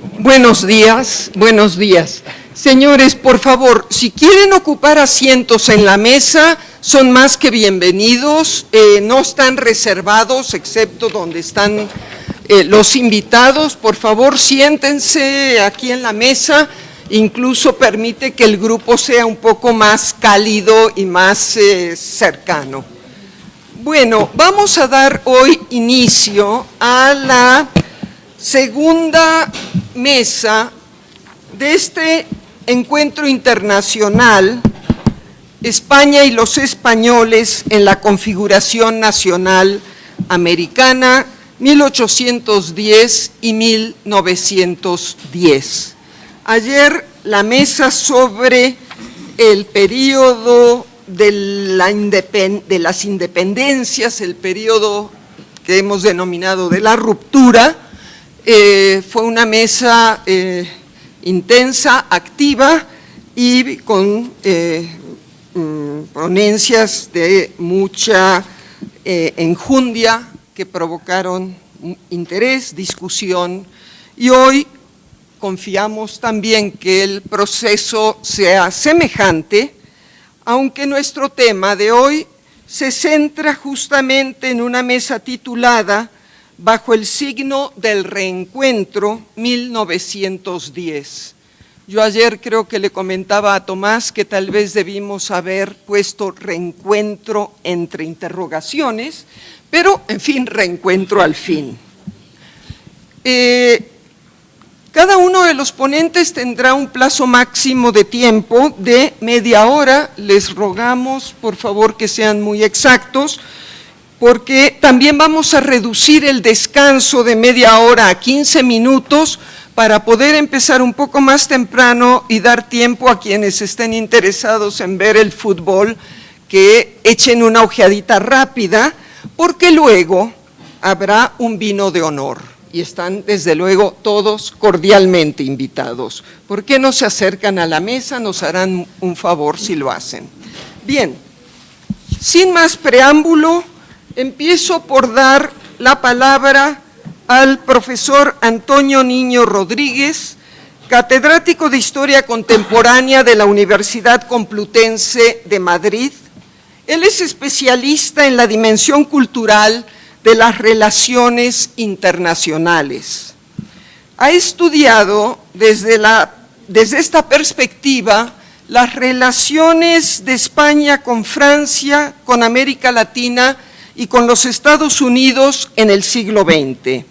Buenos días, buenos días. Señores, por favor, si quieren ocupar asientos en la mesa, son más que bienvenidos. No están reservados, excepto donde están los invitados. Por favor, siéntense aquí en la mesa. Incluso permite que el grupo sea un poco más cálido y más cercano. Bueno, vamos a dar hoy inicio a la segunda mesa de este encuentro internacional, España y los españoles en la configuración nacional americana, 1810 y 1910. Ayer la mesa sobre el periodo de las independencias, el periodo que hemos denominado de la ruptura, fue una mesa intensa, activa y con ponencias de mucha enjundia que provocaron interés, discusión, y hoy confiamos también que el proceso sea semejante, aunque nuestro tema de hoy se centra justamente en una mesa titulada Bajo el signo del reencuentro 1910. Yo ayer creo que le comentaba a Tomás que tal vez debimos haber puesto reencuentro entre interrogaciones, pero en fin, reencuentro al fin. Cada uno de los ponentes tendrá un plazo máximo de tiempo de media hora. Les rogamos, por favor, que sean muy exactos, porque también vamos a reducir el descanso de media hora a 15 minutos para poder empezar un poco más temprano y dar tiempo a quienes estén interesados en ver el fútbol que echen una ojeadita rápida, porque luego habrá un vino de honor y están desde luego todos cordialmente invitados. ¿Por qué no se acercan a la mesa? Nos harán un favor si lo hacen. Bien, sin más preámbulo, empiezo por dar la palabra al profesor Antonio Niño Rodríguez, catedrático de Historia Contemporánea de la Universidad Complutense de Madrid. Él es especialista en la dimensión cultural de las relaciones internacionales. Ha estudiado desde esta perspectiva las relaciones de España con Francia, con América Latina y con los Estados Unidos en el siglo XX,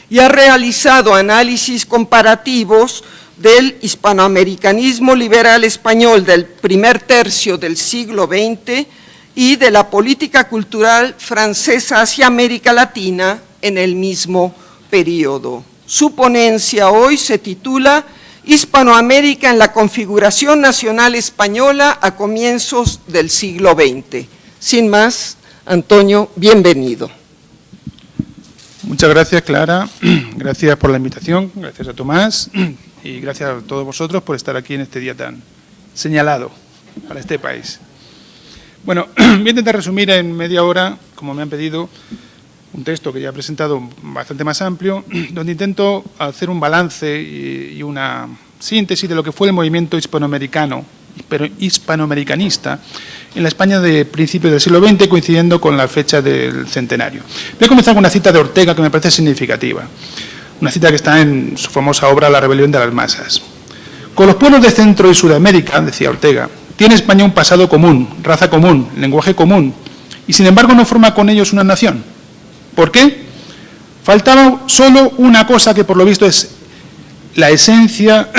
y ha realizado análisis comparativos del hispanoamericanismo liberal español del primer tercio del siglo XX y de la política cultural francesa hacia América Latina en el mismo periodo. Su ponencia hoy se titula Hispanoamérica en la configuración nacional española a comienzos del siglo XX. Sin más, Antonio, bienvenido. Muchas gracias, Clara. Gracias por la invitación, gracias a Tomás y gracias a todos vosotros por estar aquí en este día tan señalado para este país. Bueno, voy a intentar resumir en media hora, como me han pedido, un texto que ya he presentado bastante más amplio, donde intento hacer un balance y una síntesis de lo que fue el movimiento hispanoamericanista en la España de principios del siglo XX, coincidiendo con la fecha del centenario. Voy a comenzar con una cita de Ortega que me parece significativa, una cita que está en su famosa obra La rebelión de las masas. Con los pueblos de Centro y Sudamérica, decía Ortega, tiene España un pasado común, raza común, lenguaje común, y sin embargo no forma con ellos una nación. ¿Por qué? Faltaba solo una cosa que por lo visto es la esencia,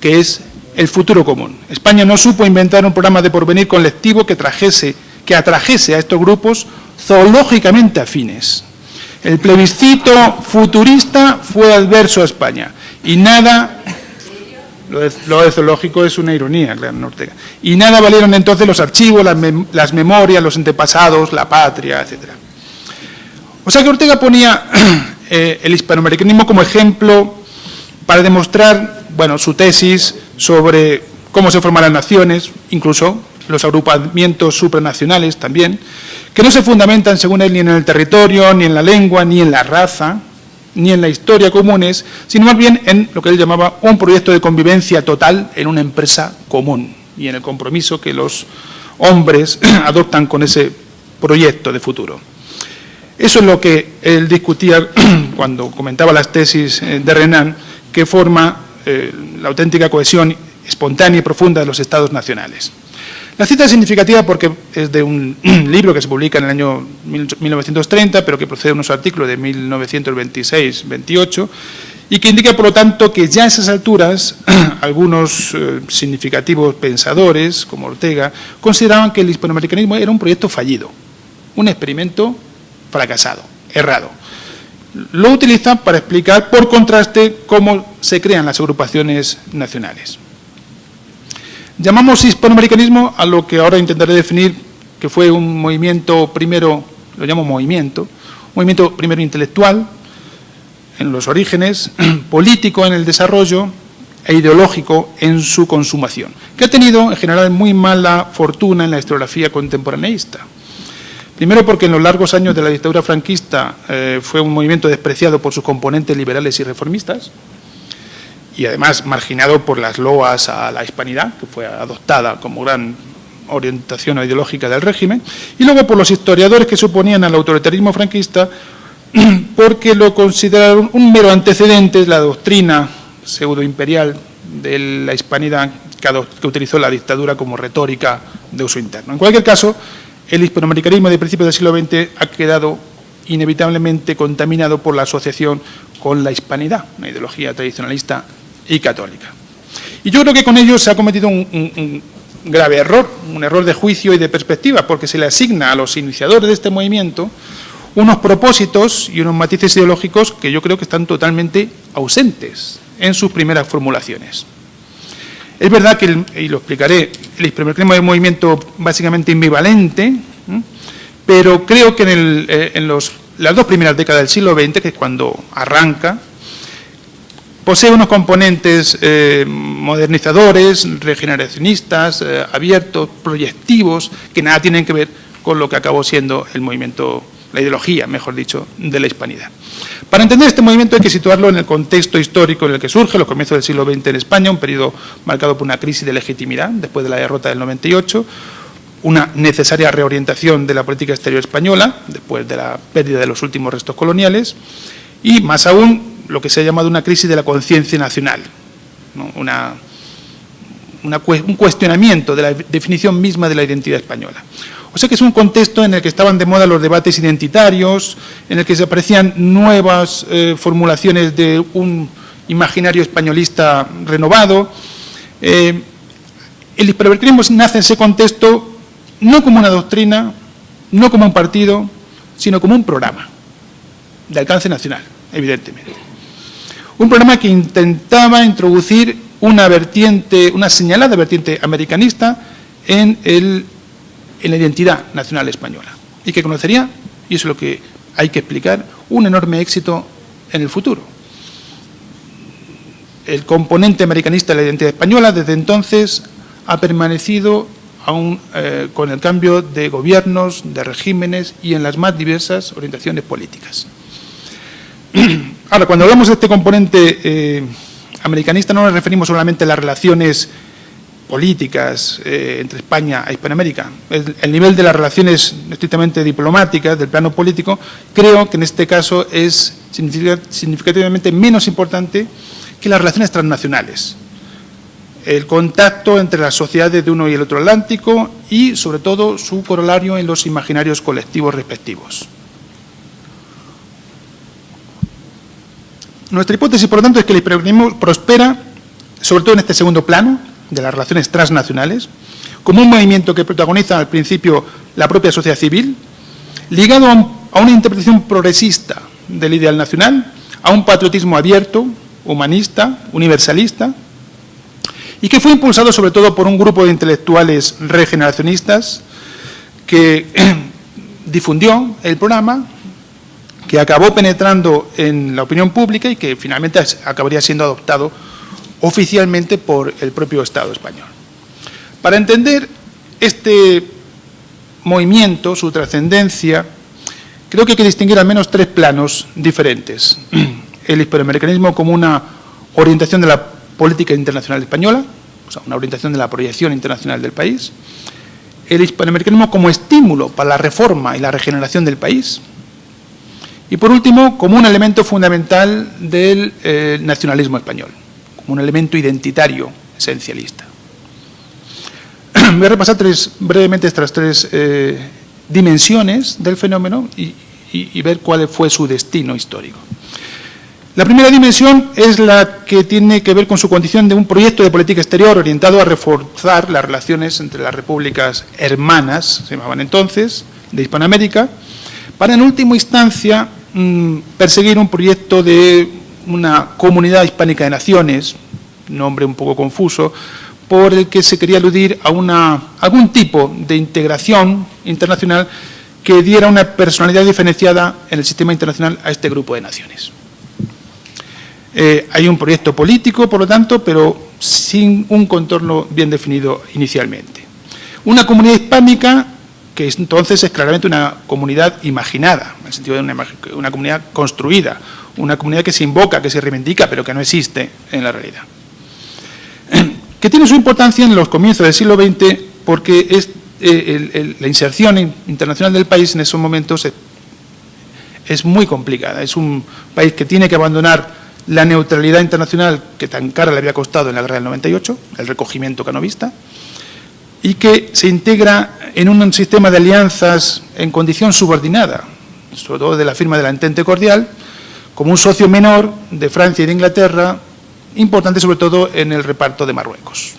que es el futuro común. España no supo inventar un programa de porvenir colectivo que atrajese a estos grupos zoológicamente afines. El plebiscito futurista fue adverso a España y nada, lo de zoológico es una ironía, claro, en Ortega, y nada valieron entonces los archivos, las memorias, los antepasados, la patria, etc. O sea que Ortega ponía el hispanoamericanismo como ejemplo para demostrar, bueno, su tesis sobre cómo se forman las naciones, incluso los agrupamientos supranacionales también, que no se fundamentan, según él, ni en el territorio, ni en la lengua, ni en la raza, ni en la historia comunes, sino más bien en lo que él llamaba un proyecto de convivencia total en una empresa común y en el compromiso que los hombres adoptan con ese proyecto de futuro. Eso es lo que él discutía cuando comentaba las tesis de Renan, que forma la auténtica cohesión espontánea y profunda de los estados nacionales. La cita es significativa porque es de un libro que se publica en el año 1930, pero que procede de unos artículos de 1926-28, y que indica, por lo tanto, que ya a esas alturas algunos significativos pensadores, como Ortega, consideraban que el hispanoamericanismo era un proyecto fallido, un experimento fracasado, errado. Lo utilizan para explicar, por contraste, cómo se crean las agrupaciones nacionales. Llamamos hispanoamericanismo a lo que ahora intentaré definir, que fue un movimiento primero, lo llamo movimiento primero intelectual, en los orígenes, político en el desarrollo e ideológico en su consumación, que ha tenido en general muy mala fortuna en la historiografía contemporaneísta. Primero porque en los largos años de la dictadura franquista fue un movimiento despreciado por sus componentes liberales y reformistas, y además marginado por las loas a la hispanidad, que fue adoptada como gran orientación ideológica del régimen, y luego por los historiadores que se oponían al autoritarismo franquista, porque lo consideraron un mero antecedente de la doctrina pseudoimperial de la hispanidad que utilizó la dictadura como retórica de uso interno. En cualquier caso, el hispanoamericanismo de principios del siglo XX ha quedado inevitablemente contaminado por la asociación con la hispanidad, una ideología tradicionalista y católica. Y yo creo que con ello se ha cometido un grave error, un error de juicio y de perspectiva, porque se le asigna a los iniciadores de este movimiento unos propósitos y unos matices ideológicos que yo creo que están totalmente ausentes en sus primeras formulaciones. Es verdad que, y lo explicaré, el hispanoamericanismo es un movimiento básicamente ambivalente, pero creo que en las dos primeras décadas del siglo XX, que es cuando arranca, posee unos componentes modernizadores, regeneracionistas, abiertos, proyectivos, que nada tienen que ver con lo que acabó siendo el movimiento, la ideología, mejor dicho, de la hispanidad. Para entender este movimiento hay que situarlo en el contexto histórico en el que surge, los comienzos del siglo XX en España, un periodo marcado por una crisis de legitimidad después de la derrota del 98, una necesaria reorientación de la política exterior española después de la pérdida de los últimos restos coloniales y, más aún, lo que se ha llamado una crisis de la conciencia nacional, ¿no? Un cuestionamiento de la definición misma de la identidad española. O sea que es un contexto en el que estaban de moda los debates identitarios, en el que se aparecían nuevas formulaciones de un imaginario españolista renovado. El hispanoamericanismo nace en ese contexto no como una doctrina, no como un partido, sino como un programa de alcance nacional, evidentemente. Un programa que intentaba introducir una señalada vertiente americanista en la identidad nacional española y que conocería, y eso es lo que hay que explicar, un enorme éxito en el futuro. El componente americanista de la identidad española desde entonces ha permanecido aún con el cambio de gobiernos, de regímenes y en las más diversas orientaciones políticas. Ahora, cuando hablamos de este componente americanista no nos referimos solamente a las relaciones políticas entre España e Hispanoamérica. El nivel de las relaciones estrictamente diplomáticas, del plano político, creo que en este caso es significativamente menos importante que las relaciones transnacionales. El contacto entre las sociedades de uno y el otro Atlántico y, sobre todo, su corolario en los imaginarios colectivos respectivos. Nuestra hipótesis, por lo tanto, es que el hispanoamericanismo prospera, sobre todo en este segundo plano, de las relaciones transnacionales, como un movimiento que protagoniza al principio la propia sociedad civil, ligado a una interpretación progresista del ideal nacional, a un patriotismo abierto, humanista, universalista, y que fue impulsado sobre todo por un grupo de intelectuales regeneracionistas que difundió el programa, que acabó penetrando en la opinión pública y que finalmente acabaría siendo adoptado oficialmente por el propio Estado español. Para entender este movimiento, su trascendencia, creo que hay que distinguir al menos tres planos diferentes. el hispanoamericanismo como una orientación de la política internacional española, o sea, una orientación de la proyección internacional del país, el hispanoamericanismo como estímulo para la reforma y la regeneración del país, y por último, como un elemento fundamental del nacionalismo español, como un elemento identitario esencialista. Voy a repasar brevemente estas tres dimensiones del fenómeno y ver cuál fue su destino histórico. La primera dimensión es la que tiene que ver con su condición de un proyecto de política exterior orientado a reforzar las relaciones entre las repúblicas hermanas, se llamaban entonces, de Hispanoamérica, para en última instancia perseguir un proyecto de una comunidad hispánica de naciones, nombre un poco confuso, por el que se quería aludir a algún tipo de integración internacional que diera una personalidad diferenciada en el sistema internacional a este grupo de naciones. Hay un proyecto político, por lo tanto, pero sin un contorno bien definido inicialmente. Una comunidad hispánica que entonces es claramente una comunidad imaginada, en el sentido de una comunidad construida, una comunidad que se invoca, que se reivindica, pero que no existe en la realidad. Que tiene su importancia en los comienzos del siglo XX porque la inserción internacional del país en esos momentos es muy complicada. Es un país que tiene que abandonar la neutralidad internacional que tan cara le había costado en la guerra del 98, el recogimiento canovista, y que se integra en un sistema de alianzas en condición subordinada, sobre todo de la firma de la Entente Cordial, como un socio menor de Francia y de Inglaterra, importante sobre todo en el reparto de Marruecos.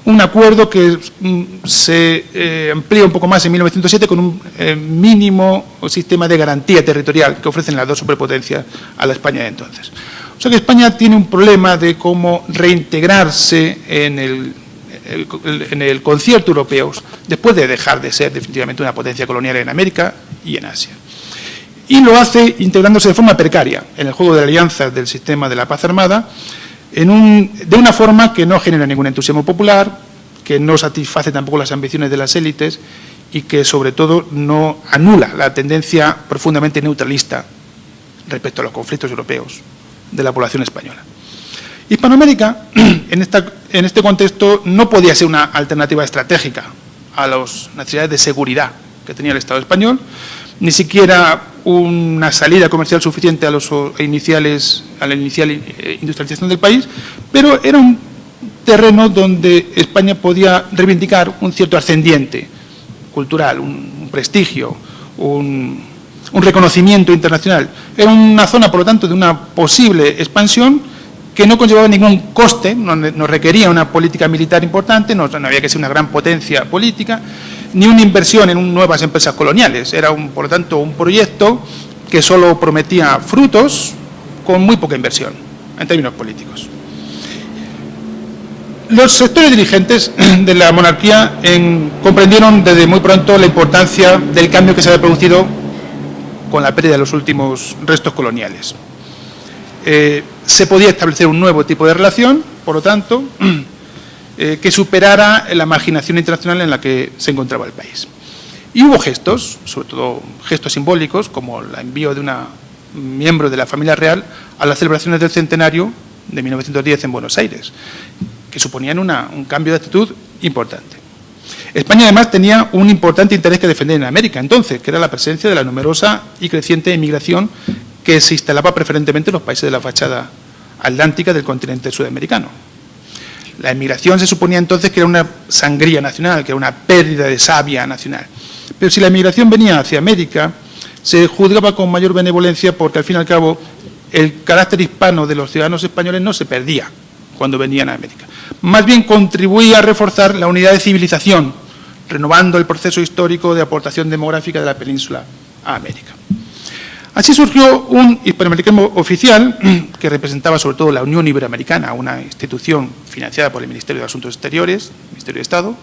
Un acuerdo que se amplía un poco más en 1907 con un mínimo sistema de garantía territorial que ofrecen las dos superpotencias a la España de entonces. O sea que España tiene un problema de cómo reintegrarse en el concierto europeo después de dejar de ser definitivamente una potencia colonial en América y en Asia. Y lo hace integrándose de forma precaria en el juego de alianzas del sistema de la paz armada, de una forma que no genera ningún entusiasmo popular, que no satisface tampoco las ambiciones de las élites y que, sobre todo, no anula la tendencia profundamente neutralista respecto a los conflictos europeos de la población española. Hispanoamérica, en este contexto, no podía ser una alternativa estratégica a las necesidades de seguridad que tenía el Estado español, ni siquiera una salida comercial suficiente a la inicial industrialización del país, pero era un terreno donde España podía reivindicar un cierto ascendiente cultural, un prestigio, un reconocimiento internacional. Era una zona, por lo tanto, de una posible expansión que no conllevaba ningún coste, no requería una política militar importante, no había que ser una gran potencia política, ni una inversión en nuevas empresas coloniales. Era, por lo tanto, un proyecto que solo prometía frutos con muy poca inversión en términos políticos. Los sectores dirigentes de la monarquía comprendieron desde muy pronto la importancia del cambio que se había producido con la pérdida de los últimos restos coloniales. Se podía establecer un nuevo tipo de relación, por lo tanto, que superara la marginación internacional en la que se encontraba el país. Y hubo gestos, sobre todo gestos simbólicos, como el envío de una miembro de la familia real a las celebraciones del centenario de 1910 en Buenos Aires, que suponían un cambio de actitud importante. España, además, tenía un importante interés que defender en América, entonces, que era la presencia de la numerosa y creciente emigración que se instalaba preferentemente en los países de la fachada atlántica del continente sudamericano. La emigración se suponía entonces que era una sangría nacional, que era una pérdida de savia nacional. Pero si la emigración venía hacia América, se juzgaba con mayor benevolencia porque, al fin y al cabo, el carácter hispano de los ciudadanos españoles no se perdía cuando venían a América. Más bien contribuía a reforzar la unidad de civilización, renovando el proceso histórico de aportación demográfica de la península a América. Así surgió un hispanoamericanismo oficial que representaba sobre todo la Unión Iberoamericana, una institución financiada por el Ministerio de Asuntos Exteriores, Ministerio de Estado,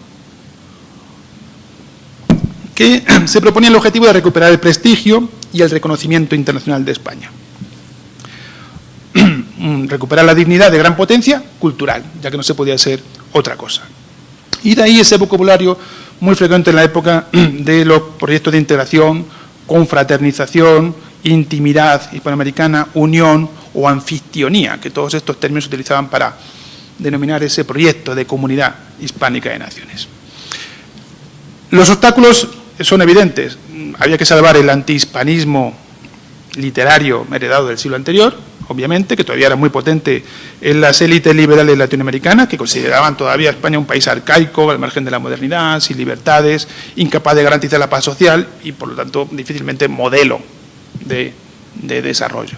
que se proponía el objetivo de recuperar el prestigio y el reconocimiento internacional de España. Recuperar la dignidad de gran potencia cultural, ya que no se podía ser otra cosa. Y de ahí ese vocabulario muy frecuente en la época de los proyectos de integración, confraternización intimidad hispanoamericana, unión o anfitrionía, que todos estos términos se utilizaban para denominar ese proyecto de comunidad hispánica de naciones. Los obstáculos son evidentes. Había que salvar el antihispanismo literario heredado del siglo anterior, obviamente, que todavía era muy potente en las élites liberales latinoamericanas, que consideraban todavía a España un país arcaico, al margen de la modernidad, sin libertades, incapaz de garantizar la paz social y, por lo tanto, difícilmente modelo de desarrollo.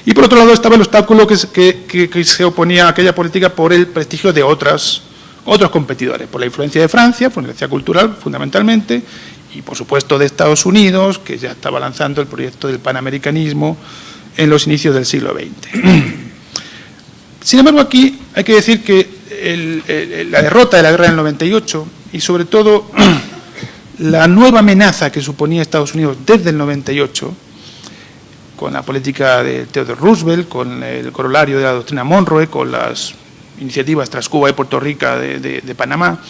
Y, por otro lado, estaba el obstáculo que se oponía a aquella política por el prestigio de otros competidores, por la influencia de Francia, por la influencia cultural, fundamentalmente, y, por supuesto, de Estados Unidos, que ya estaba lanzando el proyecto del panamericanismo en los inicios del siglo XX. Sin embargo, aquí hay que decir que la derrota de la guerra del 98 y, sobre todo, la nueva amenaza que suponía Estados Unidos desde el 98, con la política de Theodore Roosevelt, con el corolario de la doctrina Monroe, con las iniciativas tras Cuba y Puerto Rico de Panamá,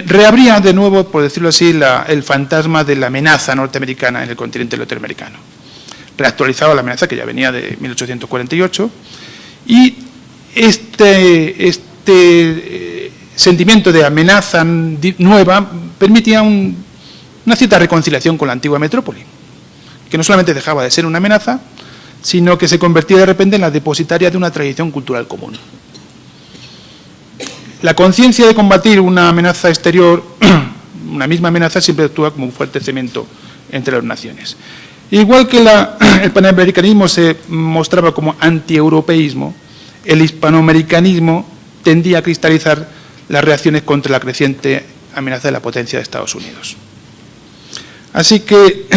reabría de nuevo, por decirlo así, el fantasma de la amenaza norteamericana en el continente latinoamericano. Reactualizaba la amenaza que ya venía de 1848 y este sentimiento de amenaza nueva permitía una cierta reconciliación con la antigua metrópoli, que no solamente dejaba de ser una amenaza, sino que se convertía de repente en la depositaria de una tradición cultural común. La conciencia de combatir una amenaza exterior, una misma amenaza, siempre actúa como un fuerte cemento entre las naciones. Igual que el panamericanismo se mostraba como antieuropeísmo, el hispanoamericanismo tendía a cristalizar las reacciones contra la creciente amenaza de la potencia de Estados Unidos. Así que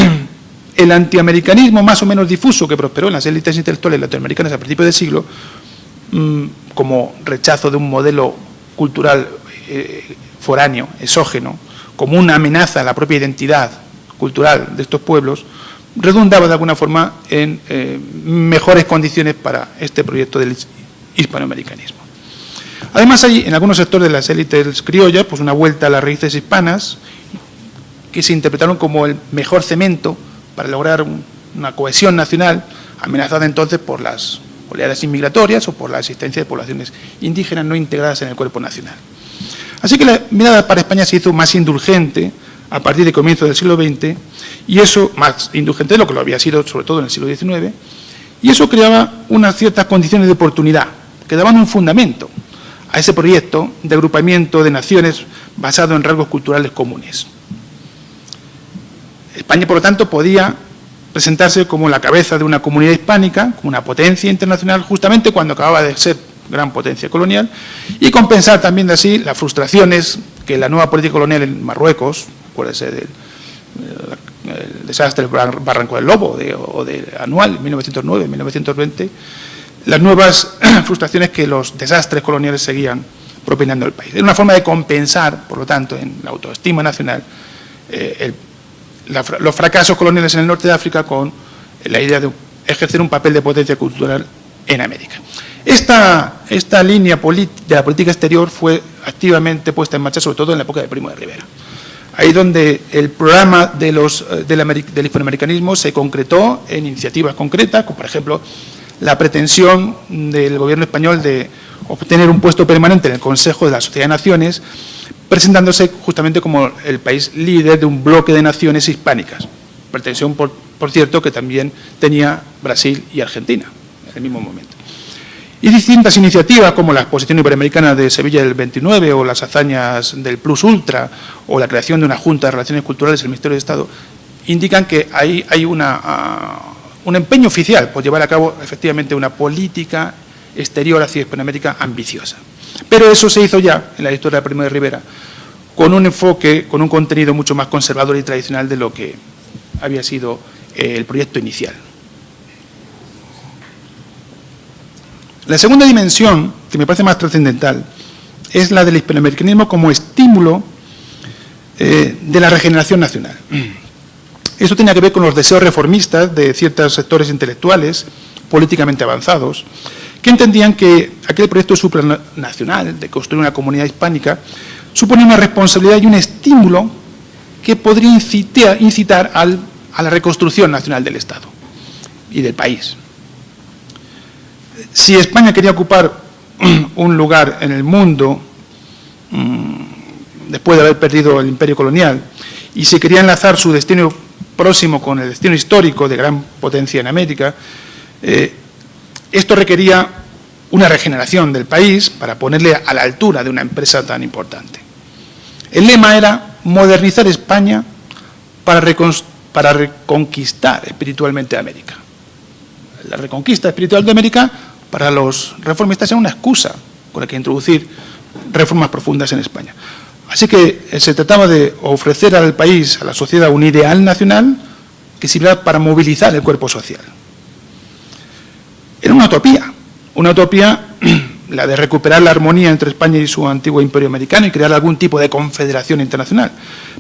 el antiamericanismo más o menos difuso que prosperó en las élites intelectuales latinoamericanas a principios del siglo, como rechazo de un modelo cultural foráneo, exógeno, como una amenaza a la propia identidad cultural de estos pueblos, redundaba de alguna forma en mejores condiciones para este proyecto del hispanoamericanismo. Además, hay en algunos sectores de las élites criollas pues una vuelta a las raíces hispanas que se interpretaron como el mejor cemento para lograr una cohesión nacional, amenazada entonces por las oleadas inmigratorias o por la existencia de poblaciones indígenas no integradas en el cuerpo nacional. Así que la mirada para España se hizo más indulgente a partir del comienzo del siglo XX, y eso, más indulgente de lo que lo había sido sobre todo en el siglo XIX, y eso creaba unas ciertas condiciones de oportunidad, que daban un fundamento a ese proyecto de agrupamiento de naciones basado en rasgos culturales comunes. España, por lo tanto, podía presentarse como la cabeza de una comunidad hispánica, como una potencia internacional, justamente cuando acababa de ser gran potencia colonial, y compensar también de así las frustraciones que la nueva política colonial en Marruecos, acuérdense del desastre del Barranco del Lobo o del Anual, 1909-1920, las nuevas frustraciones que los desastres coloniales seguían propinando al país. Era una forma de compensar, por lo tanto, en la autoestima nacional, los fracasos coloniales en el norte de África con la idea de ejercer un papel de potencia cultural en América. Esta línea de la política exterior fue activamente puesta en marcha, sobre todo en la época de Primo de Rivera. Ahí donde el programa del hispanoamericanismo se concretó en iniciativas concretas, como por ejemplo la pretensión del gobierno español de obtener un puesto permanente en el Consejo de la Sociedad de Naciones, presentándose justamente como el país líder de un bloque de naciones hispánicas. Pretensión, por cierto, que también tenía Brasil y Argentina en el mismo momento. Y distintas iniciativas como la Exposición Iberoamericana de Sevilla del 29 o las hazañas del Plus Ultra o la creación de una Junta de Relaciones Culturales del Ministerio de Estado indican que hay un empeño oficial por llevar a cabo efectivamente una política exterior hacia Hispanoamérica ambiciosa. Pero eso se hizo ya en la historia de Primo de Rivera con un enfoque, con un contenido mucho más conservador y tradicional de lo que había sido el proyecto inicial. La segunda dimensión, que me parece más trascendental, es la del hispanoamericanismo como estímulo de la regeneración nacional. Eso tenía que ver con los deseos reformistas de ciertos sectores intelectuales políticamente avanzados, que entendían que aquel proyecto supranacional de construir una comunidad hispánica suponía una responsabilidad y un estímulo que podría incitar al a la reconstrucción nacional del Estado y del país. Si España quería ocupar un lugar en el mundo después de haber perdido el imperio colonial y si quería enlazar su destino próximo con el destino histórico de gran potencia en América, esto requería una regeneración del país para ponerle a la altura de una empresa tan importante. El lema era modernizar España para reconquistar espiritualmente América. La reconquista espiritual de América para los reformistas era una excusa con la que introducir reformas profundas en España. Así que se trataba de ofrecer al país, a la sociedad, un ideal nacional que sirviera para movilizar el cuerpo social. Era una utopía la de recuperar la armonía entre España y su antiguo imperio americano y crear algún tipo de confederación internacional.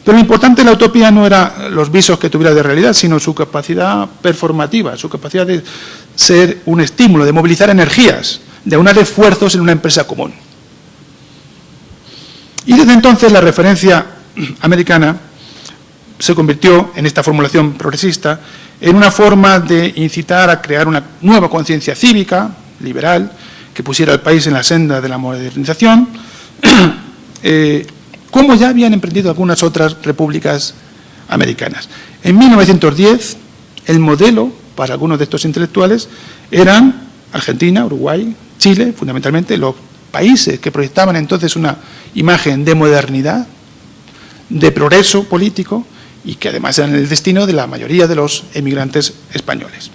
Pero lo importante de la utopía no era los visos que tuviera de realidad, sino su capacidad performativa, su capacidad de ser un estímulo, de movilizar energías, de aunar esfuerzos en una empresa común. Y desde entonces la referencia americana se convirtió, en esta formulación progresista, en una forma de incitar a crear una nueva conciencia cívica, liberal, que pusiera al país en la senda de la modernización, como ya habían emprendido algunas otras repúblicas americanas. En 1910, el modelo para algunos de estos intelectuales eran Argentina, Uruguay, Chile, fundamentalmente, los países que proyectaban entonces una imagen de modernidad, de progreso político y que además eran el destino de la mayoría de los emigrantes españoles.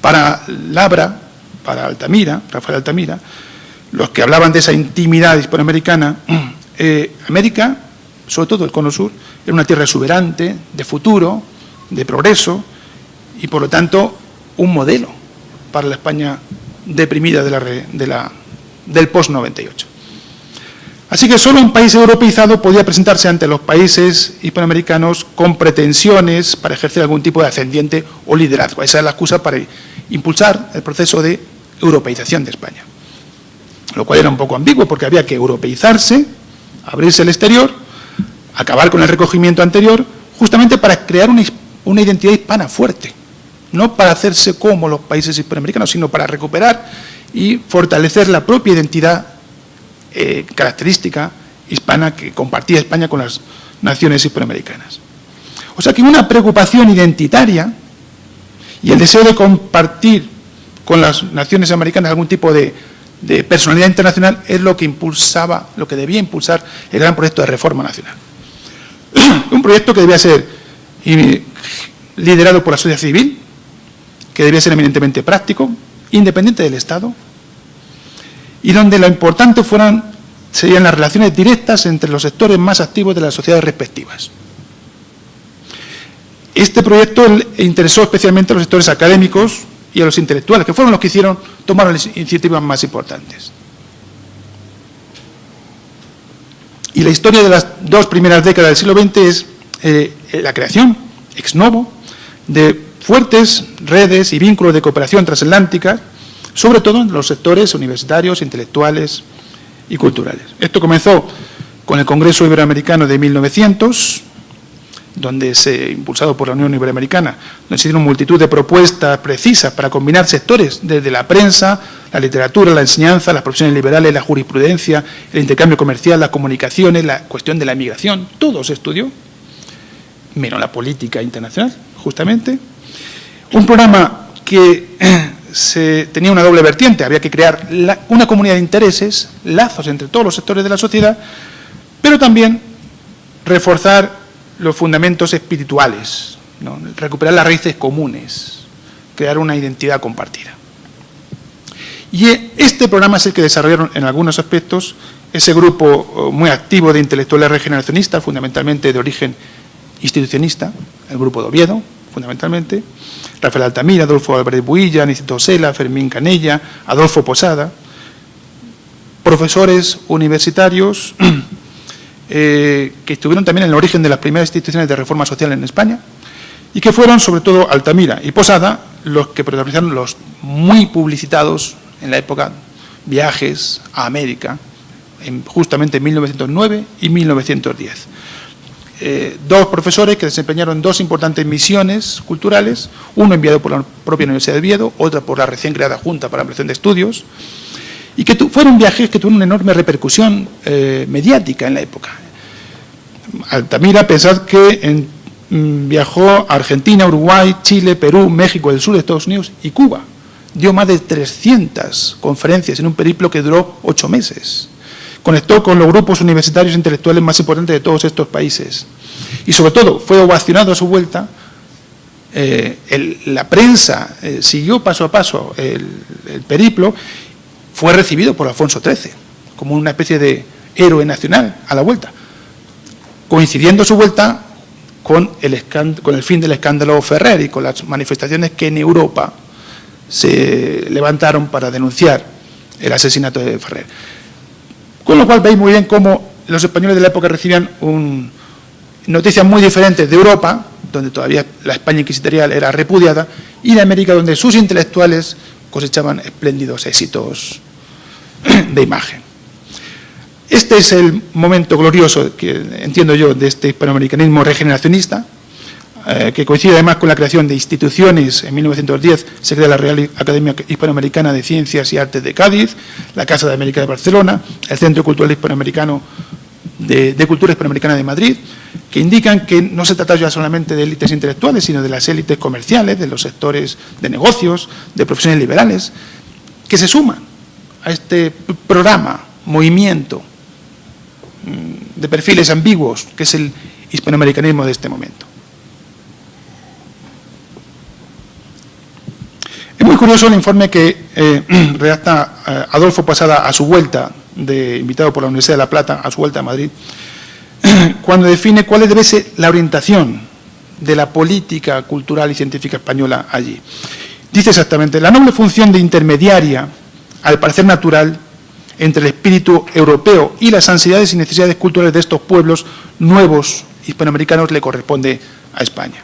Para Labra, para Altamira, Rafael Altamira, los que hablaban de esa intimidad hispanoamericana, América, sobre todo el Cono Sur, era una tierra exuberante, de futuro, de progreso y por lo tanto un modelo para la España deprimida del post-98. Así que solo un país europeizado podía presentarse ante los países hispanoamericanos con pretensiones para ejercer algún tipo de ascendiente o liderazgo. Esa es la excusa para impulsar el proceso de europeización de España. Lo cual era un poco ambiguo porque había que europeizarse, abrirse al exterior, acabar con el recogimiento anterior, justamente para crear una identidad hispana fuerte. No para hacerse como los países hispanoamericanos, sino para recuperar y fortalecer la propia identidad característica hispana que compartía España con las naciones hispanoamericanas. O sea que una preocupación identitaria y el deseo de compartir con las naciones americanas algún tipo de personalidad internacional es lo que impulsaba, lo que debía impulsar el gran proyecto de reforma nacional. Un proyecto que debía ser liderado por la sociedad civil, que debía ser eminentemente práctico, independiente del Estado, y donde lo importante serían las relaciones directas entre los sectores más activos de las sociedades respectivas. Este proyecto interesó especialmente a los sectores académicos y a los intelectuales, que fueron los que tomaron las iniciativas más importantes. Y la historia de las dos primeras décadas del siglo XX es la creación, ex novo, de fuertes redes y vínculos de cooperación transatlántica, sobre todo en los sectores universitarios, intelectuales y culturales. Esto comenzó con el Congreso Iberoamericano de 1900, donde impulsado por la Unión Iberoamericana, donde se dieron multitud de propuestas precisas para combinar sectores, desde la prensa, la literatura, la enseñanza, las profesiones liberales, la jurisprudencia, el intercambio comercial, las comunicaciones, la cuestión de la migración, todo se estudió, menos la política internacional, justamente. Un programa que tenía una doble vertiente, había que crear una comunidad de intereses, lazos entre todos los sectores de la sociedad, pero también reforzar los fundamentos espirituales, ¿no? Recuperar las raíces comunes, crear una identidad compartida. Y este programa es el que desarrollaron en algunos aspectos ese grupo muy activo de intelectuales regeneracionistas, fundamentalmente de origen institucionista, el grupo de Oviedo, fundamentalmente, Rafael Altamira, Adolfo Álvarez Builla, Aniceto Sela, Fermín Canella, Adolfo Posada, profesores universitarios que estuvieron también en el origen de las primeras instituciones de reforma social en España y que fueron sobre todo Altamira y Posada los que protagonizaron los muy publicitados en la época viajes a América, justamente en 1909 y 1910. dos profesores que desempeñaron dos importantes misiones culturales, uno enviado por la propia Universidad de Oviedo, otra por la recién creada Junta para la Ampliación de Estudios, y que fueron viajes que tuvieron una enorme repercusión mediática en la época. Altamira, pensad que viajó a Argentina, Uruguay, Chile, Perú, México, el sur de Estados Unidos y Cuba. Dio más de 300 conferencias en un periplo que duró 8 meses. Conectó con los grupos universitarios e intelectuales más importantes de todos estos países. Y sobre todo, fue ovacionado a su vuelta. La prensa siguió paso a paso el periplo. Fue recibido por Alfonso XIII como una especie de héroe nacional a la vuelta, coincidiendo su vuelta con el fin del escándalo Ferrer y con las manifestaciones que en Europa se levantaron para denunciar el asesinato de Ferrer. Con lo cual veis muy bien cómo los españoles de la época recibían noticias muy diferentes de Europa, donde todavía la España inquisitorial era repudiada, y de América, donde sus intelectuales cosechaban espléndidos éxitos de imagen. Este es el momento glorioso, que entiendo yo, de este hispanoamericanismo regeneracionista, que coincide además con la creación de instituciones. En 1910 se crea la Real Academia Hispanoamericana de Ciencias y Artes de Cádiz, la Casa de América de Barcelona, el Centro Cultural Hispanoamericano de Cultura Hispanoamericana de Madrid, que indican que no se trata ya solamente de élites intelectuales, sino de las élites comerciales, de los sectores de negocios, de profesiones liberales, que se suman a este programa, movimiento de perfiles ambiguos, que es el hispanoamericanismo de este momento. Es muy curioso el informe que redacta Adolfo Posada a su vuelta, invitado por la Universidad de La Plata, a su vuelta a Madrid, cuando define cuál debe ser la orientación de la política cultural y científica española allí. Dice exactamente: la noble función de intermediaria, al parecer natural, entre el espíritu europeo y las ansiedades y necesidades culturales de estos pueblos nuevos hispanoamericanos le corresponde a España.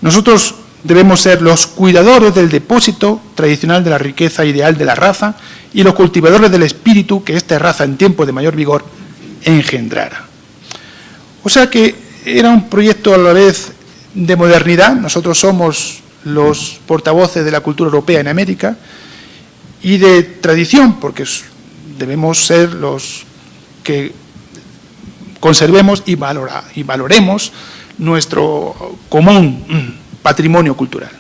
Nosotros debemos ser los cuidadores del depósito tradicional de la riqueza ideal de la raza y los cultivadores del espíritu que esta raza en tiempos de mayor vigor engendrara. O sea que era un proyecto a la vez de modernidad. Nosotros somos los portavoces de la cultura europea en América, y de tradición, porque debemos ser los que conservemos y valoremos nuestro común patrimonio cultural.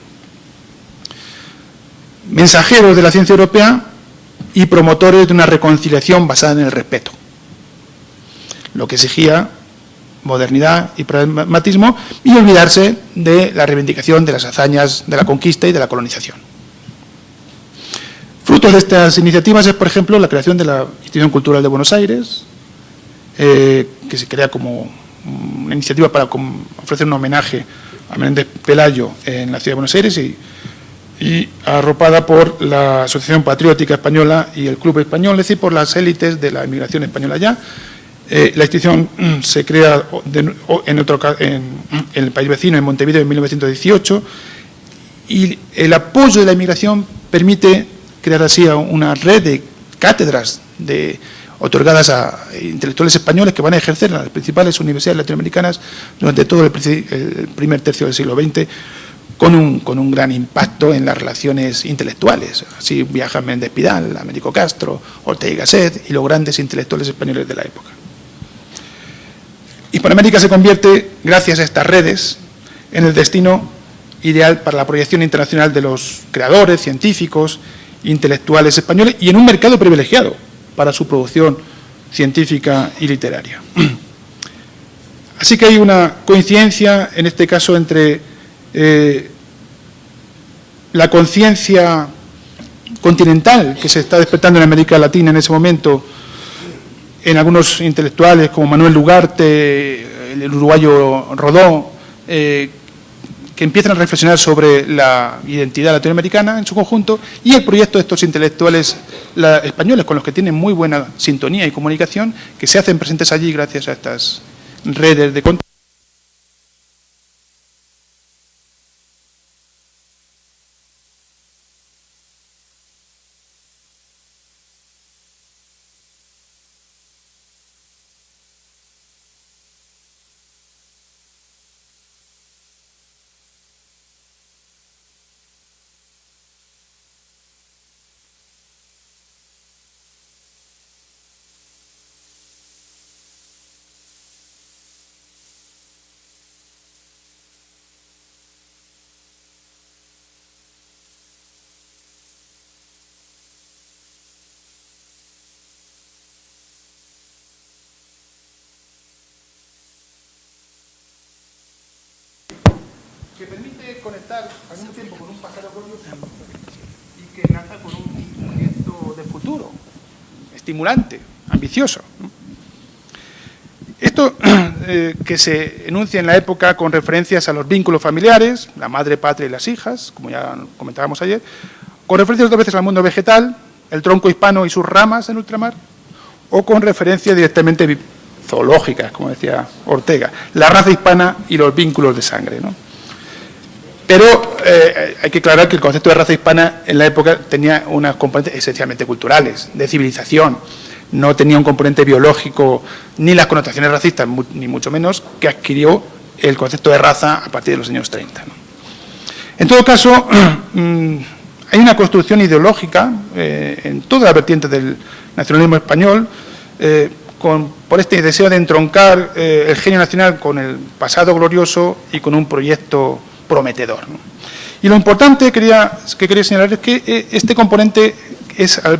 Mensajeros de la ciencia europea y promotores de una reconciliación basada en el respeto, lo que exigía modernidad y pragmatismo, y olvidarse de la reivindicación de las hazañas de la conquista y de la colonización. Frutos de estas iniciativas es, por ejemplo, la creación de la Institución Cultural de Buenos Aires, que se crea como una iniciativa para ofrecer un homenaje a Menéndez Pelayo en la ciudad de Buenos Aires, y arropada por la Asociación Patriótica Española y el Club Español, es decir, por las élites de la inmigración española allá. La institución se crea en el país vecino, en Montevideo, en 1918, y el apoyo de la inmigración permite crear así una red de cátedras otorgadas a intelectuales españoles que van a ejercer en las principales universidades latinoamericanas durante todo el primer tercio del siglo XX, con un gran impacto en las relaciones intelectuales. Así viajan Méndez Pidal, Américo Castro, Ortega y Gasset y los grandes intelectuales españoles de la época. Hispanoamérica se convierte, gracias a estas redes, en el destino ideal para la proyección internacional de los creadores, científicos, intelectuales españoles, y en un mercado privilegiado para su producción científica y literaria. Así que hay una coincidencia, en este caso, entre la conciencia continental que se está despertando en América Latina en ese momento, en algunos intelectuales como Manuel Ugarte, el uruguayo Rodó, que empiezan a reflexionar sobre la identidad latinoamericana en su conjunto, y el proyecto de estos intelectuales españoles con los que tienen muy buena sintonía y comunicación, que se hacen presentes allí gracias a estas redes de contacto. conectar al mismo tiempo con un pasado glorioso y que enlaza con un proyecto de futuro, estimulante, ambicioso. Esto que se enuncia en la época con referencias a los vínculos familiares, la madre patria y las hijas, como ya comentábamos ayer, con referencias otras veces al mundo vegetal, el tronco hispano y sus ramas en ultramar, o con referencias directamente zoológicas, como decía Ortega, la raza hispana y los vínculos de sangre, ¿no? Pero hay que aclarar que el concepto de raza hispana en la época tenía unas componentes esencialmente culturales, de civilización, no tenía un componente biológico ni las connotaciones racistas, ni mucho menos, que adquirió el concepto de raza a partir de los años 30, ¿no? En todo caso, hay una construcción ideológica en toda la vertiente del nacionalismo español, por este deseo de entroncar el genio nacional con el pasado glorioso y con un proyecto prometedor, ¿no? Y lo importante que quería señalar es que este componente es al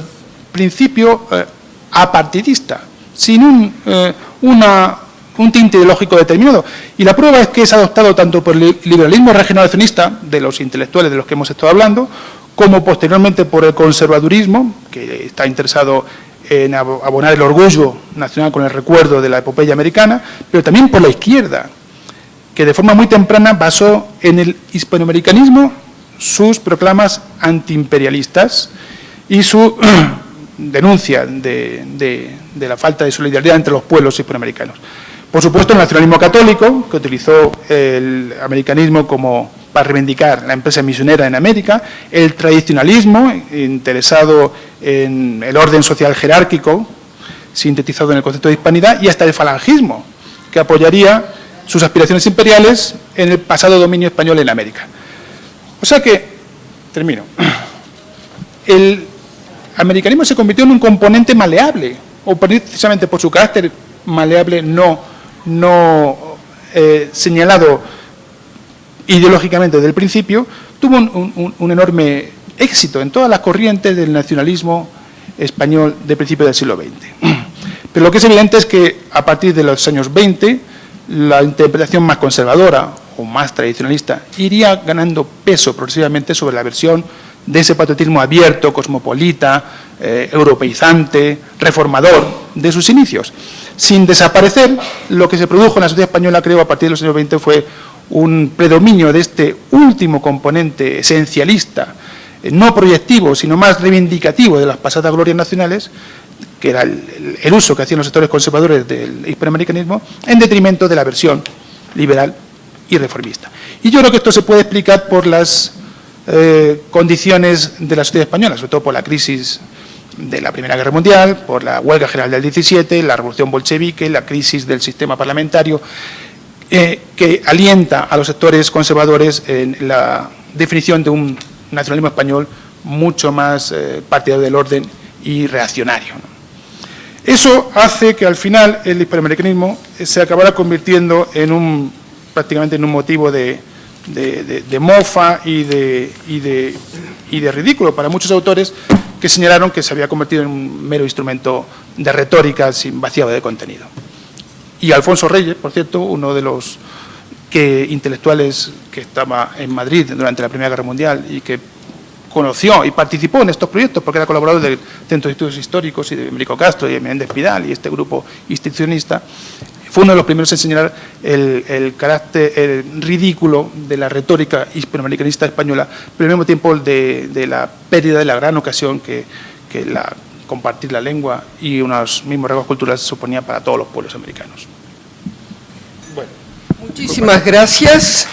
principio apartidista, sin un tinte ideológico determinado. Y la prueba es que es adoptado tanto por el liberalismo regeneracionista de los intelectuales de los que hemos estado hablando, como posteriormente por el conservadurismo, que está interesado en abonar el orgullo nacional con el recuerdo de la epopeya americana, pero también por la izquierda, que de forma muy temprana basó en el hispanoamericanismo sus proclamas antiimperialistas y su denuncia de la falta de solidaridad entre los pueblos hispanoamericanos. Por supuesto, el nacionalismo católico, que utilizó el americanismo para reivindicar la empresa misionera en América, el tradicionalismo, interesado en el orden social jerárquico, sintetizado en el concepto de hispanidad, y hasta el falangismo, que apoyaría sus aspiraciones imperiales en el pasado dominio español en América. O sea que, termino, el americanismo se convirtió en un componente maleable, o precisamente por su carácter maleable no señalado ideológicamente desde el principio, tuvo un enorme éxito en todas las corrientes del nacionalismo español de principios del siglo XX. Pero lo que es evidente es que a partir de los años 20, la interpretación más conservadora o más tradicionalista iría ganando peso progresivamente sobre la versión de ese patriotismo abierto, cosmopolita, europeizante, reformador de sus inicios. Sin desaparecer, lo que se produjo en la sociedad española, creo, a partir de los años 20 fue un predominio de este último componente esencialista, no proyectivo, sino más reivindicativo de las pasadas glorias nacionales, que era el uso que hacían los sectores conservadores del hispanoamericanismo, en detrimento de la versión liberal y reformista. Y yo creo que esto se puede explicar por las condiciones de la sociedad española, sobre todo por la crisis de la Primera Guerra Mundial, por la huelga general del 17, la revolución bolchevique, la crisis del sistema parlamentario, que alienta a los sectores conservadores en la definición de un nacionalismo español mucho más partidario del orden y reaccionario, ¿no? Eso hace que al final el hispanoamericanismo se acabara convirtiendo en prácticamente en un motivo de mofa y de ridículo para muchos autores que señalaron que se había convertido en un mero instrumento de retórica sin vaciado de contenido. Y Alfonso Reyes, por cierto, uno de los intelectuales que estaba en Madrid durante la Primera Guerra Mundial y que conoció y participó en estos proyectos porque era colaborador del Centro de Estudios Históricos y de Américo Castro y de Menéndez Pidal y este grupo institucionista, fue uno de los primeros en señalar el carácter ridículo de la retórica hispanoamericanista española, pero al mismo tiempo de la pérdida de la gran ocasión que compartir la lengua y unos mismos rasgos culturales suponía para todos los pueblos americanos. Bueno, muchísimas gracias.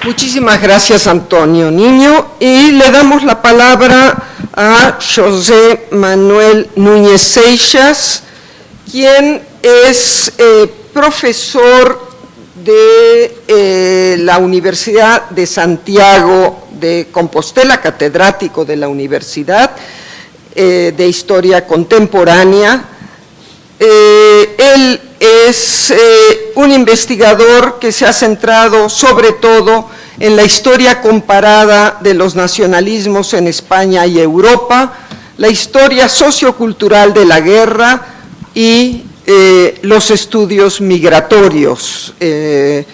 Muchísimas gracias, Antonio Niño. Y le damos la palabra a José Manuel Núñez Seixas, quien es profesor de la Universidad de Santiago de Compostela, catedrático de la Universidad de Historia Contemporánea. Él es un investigador que se ha centrado sobre todo en la historia comparada de los nacionalismos en España y Europa, la historia sociocultural de la guerra y los estudios migratorios, que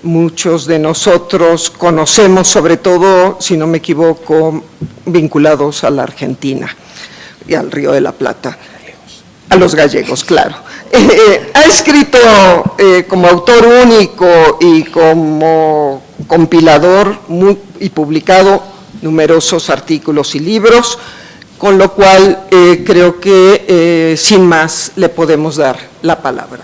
muchos de nosotros conocemos, sobre todo, si no me equivoco, vinculados a la Argentina y al Río de la Plata. A los gallegos, claro. Ha escrito como autor único y como compilador y publicado numerosos artículos y libros, con lo cual creo que sin más le podemos dar la palabra.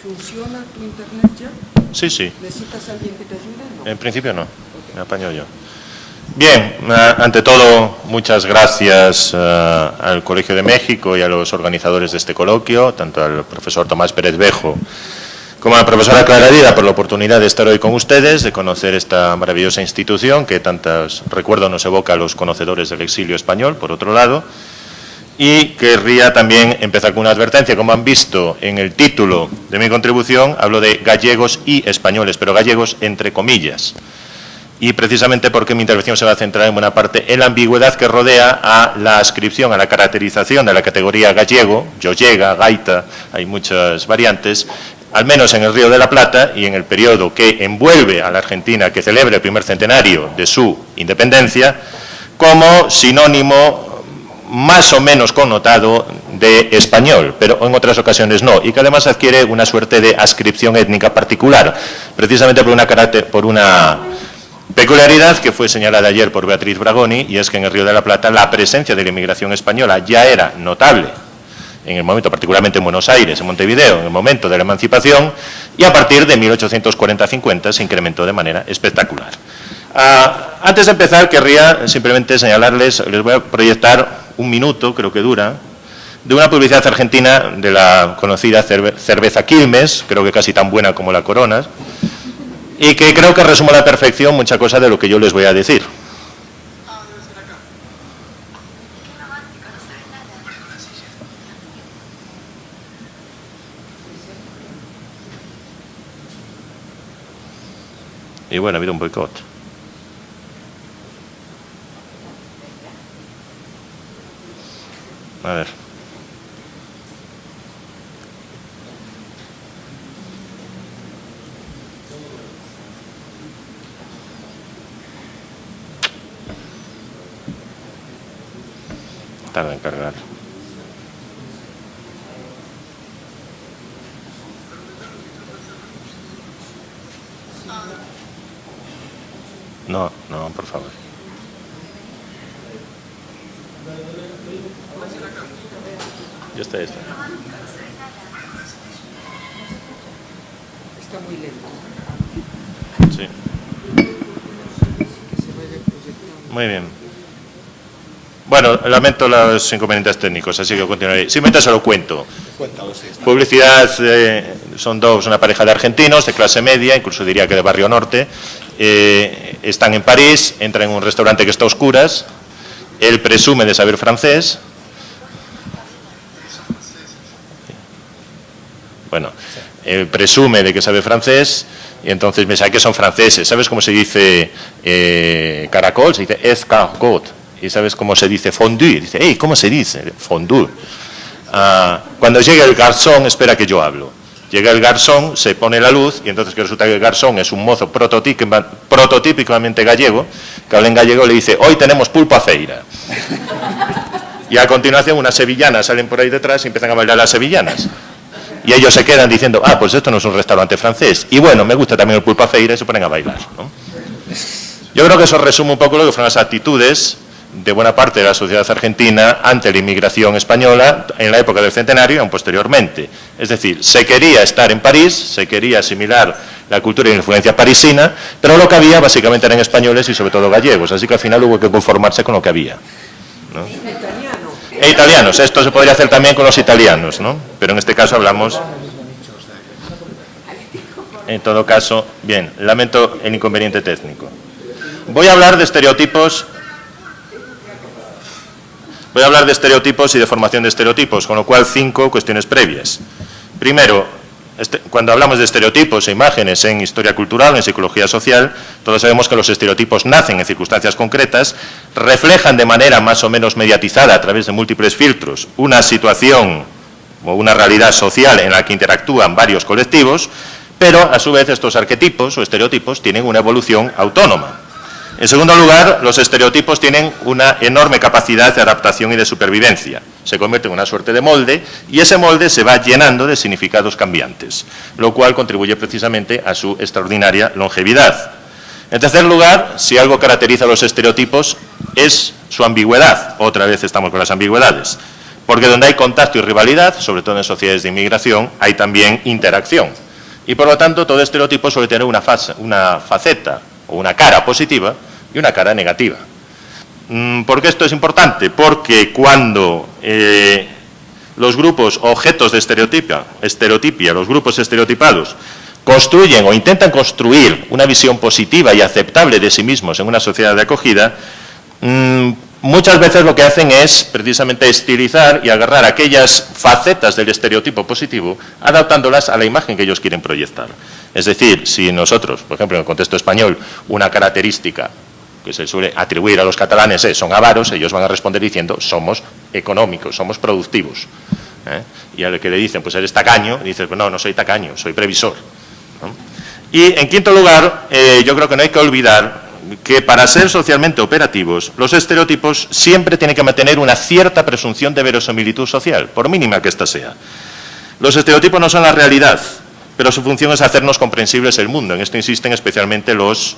¿Funciona tu internet ya? Sí, sí. ¿Necesitas a alguien que te ayude? No. En principio no, me apaño yo. Bien, ante todo, muchas gracias al Colegio de México y a los organizadores de este coloquio, tanto al profesor Tomás Pérez Bejo como a la profesora Clara Herida, por la oportunidad de estar hoy con ustedes, de conocer esta maravillosa institución que tantos recuerdos nos evoca a los conocedores del exilio español, por otro lado. Y querría también empezar con una advertencia. Como han visto en el título de mi contribución, hablo de gallegos y españoles, pero gallegos entre comillas. Y precisamente porque mi intervención se va a centrar en buena parte en la ambigüedad que rodea a la ascripción, a la caracterización de la categoría gallego, yollega, gaita, hay muchas variantes, al menos en el Río de la Plata y en el periodo que envuelve a la Argentina, que celebra el primer centenario de su independencia, como sinónimo más o menos connotado de español, pero en otras ocasiones no, y que además adquiere una suerte de ascripción étnica particular, precisamente por una peculiaridad que fue señalada ayer por Beatriz Bragoni, y es que en el Río de la Plata la presencia de la inmigración española ya era notable en el momento, particularmente en Buenos Aires, en Montevideo, en el momento de la emancipación, y a partir de 1840-50 se incrementó de manera espectacular. Antes de empezar, querría simplemente señalarles, les voy a proyectar un minuto, creo que dura, de una publicidad argentina de la conocida cerveza Quilmes, creo que casi tan buena como la Corona, y que creo que resume a la perfección mucha cosa de lo que yo les voy a decir. Y bueno, ha habido un boicot. A ver. Tarda en cargar. No, no, por favor. Ya está. Está muy lento. Sí. Muy bien. Bueno, lamento los inconvenientes técnicos, así que continuaré. Simplemente se lo cuento. Publicidad, son dos, una pareja de argentinos de clase media, incluso diría que de Barrio Norte. Están en París, entran en un restaurante que está a oscuras. Él presume de saber francés. Bueno, él presume de que sabe francés y entonces me dice que son franceses. ¿Sabes cómo se dice caracol? Se dice escargot. ¿Y sabes cómo se dice fondue? Dice, hey, ¿cómo se dice? Fondue. Cuando llega el garzón, espera que yo hablo. Llega el garzón, se pone la luz y entonces que resulta que el garzón es un mozo prototípicamente gallego, que habla en gallego, le dice, hoy tenemos pulpo a feira. Y a continuación unas sevillanas salen por ahí detrás y empiezan a bailar las sevillanas. Y ellos se quedan diciendo, pues esto no es un restaurante francés. Y bueno, me gusta también el pulpo a feira y se ponen a bailar, ¿no? Yo creo que eso resume un poco lo que fueron las actitudes de buena parte de la sociedad argentina ante la inmigración española en la época del centenario y aún posteriormente. Es decir, se quería estar en París, se quería asimilar la cultura y la influencia parisina, pero lo que había básicamente eran españoles y sobre todo gallegos, así que al final hubo que conformarse con lo que había, ¿no? E italianos, esto se podría hacer también con los italianos, ¿no? Pero en este caso hablamos... En todo caso, bien, lamento el inconveniente técnico. Voy a hablar de estereotipos... y de formación de estereotipos, con lo cual 5 cuestiones previas. Primero, cuando hablamos de estereotipos e imágenes en historia cultural, en psicología social, todos sabemos que los estereotipos nacen en circunstancias concretas, reflejan de manera más o menos mediatizada a través de múltiples filtros una situación como una realidad social en la que interactúan varios colectivos, pero a su vez estos arquetipos o estereotipos tienen una evolución autónoma. En segundo lugar, los estereotipos tienen una enorme capacidad de adaptación y de supervivencia. Se convierte en una suerte de molde y ese molde se va llenando de significados cambiantes, lo cual contribuye precisamente a su extraordinaria longevidad. En tercer lugar, si algo caracteriza a los estereotipos es su ambigüedad. Otra vez estamos con las ambigüedades. Porque donde hay contacto y rivalidad, sobre todo en sociedades de inmigración, hay también interacción. Y por lo tanto, todo estereotipo suele tener una faceta o una cara positiva y una cara negativa. ¿Por qué esto es importante? Porque cuando los grupos objetos de estereotipia, los grupos estereotipados, construyen o intentan construir una visión positiva y aceptable de sí mismos en una sociedad de acogida, muchas veces lo que hacen es precisamente estilizar y agarrar aquellas facetas del estereotipo positivo, adaptándolas a la imagen que ellos quieren proyectar. Es decir, si nosotros, por ejemplo, en el contexto español, una característica que se suele atribuir a los catalanes es son avaros, ellos van a responder diciendo somos económicos, somos productivos. Y al que le dicen, pues eres tacaño, dices, pues no soy tacaño, soy previsor. Y en quinto lugar, yo creo que no hay que olvidar que para ser socialmente operativos, los estereotipos siempre tienen que mantener una cierta presunción de verosimilitud social, por mínima que ésta sea. Los estereotipos no son la realidad, pero su función es hacernos comprensibles el mundo. En esto insisten especialmente los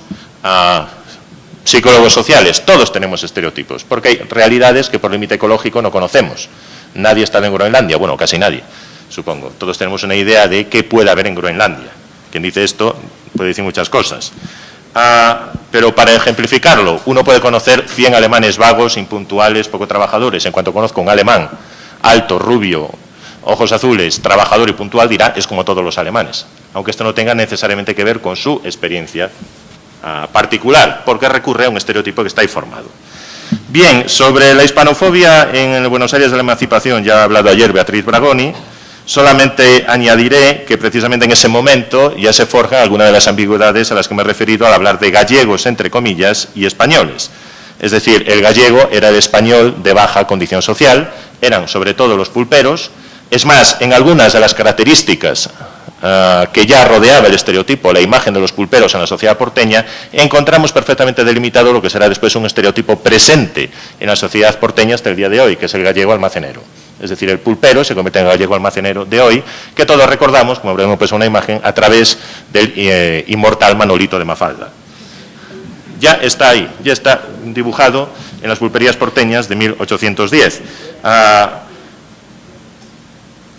psicólogos sociales. Todos tenemos estereotipos, porque hay realidades que por límite ecológico no conocemos. Nadie está en Groenlandia, bueno, casi nadie, supongo. Todos tenemos una idea de qué puede haber en Groenlandia. Quien dice esto puede decir muchas cosas. Pero para ejemplificarlo, uno puede conocer 100 alemanes vagos, impuntuales, poco trabajadores. En cuanto conozco un alemán alto, rubio, ojos azules, trabajador y puntual, dirá, es como todos los alemanes. Aunque esto no tenga necesariamente que ver con su experiencia particular, porque recurre a un estereotipo que está ahí formado. Bien, sobre la hispanofobia en el Buenos Aires de la Emancipación, ya ha hablado ayer Beatriz Bragoni. Solamente añadiré que precisamente en ese momento ya se forjan algunas de las ambigüedades a las que me he referido al hablar de gallegos, entre comillas, y españoles. Es decir, el gallego era el español de baja condición social, eran sobre todo los pulperos. Es más, en algunas de las características que ya rodeaba el estereotipo, la imagen de los pulperos en la sociedad porteña, encontramos perfectamente delimitado lo que será después un estereotipo presente en la sociedad porteña hasta el día de hoy, que es el gallego almacenero. Es decir, el pulpero se convierte en el gallego almacenero de hoy, que todos recordamos, como habremos puesto una imagen, a través del inmortal Manolito de Mafalda. Ya está ahí, ya está dibujado en las pulperías porteñas de 1810.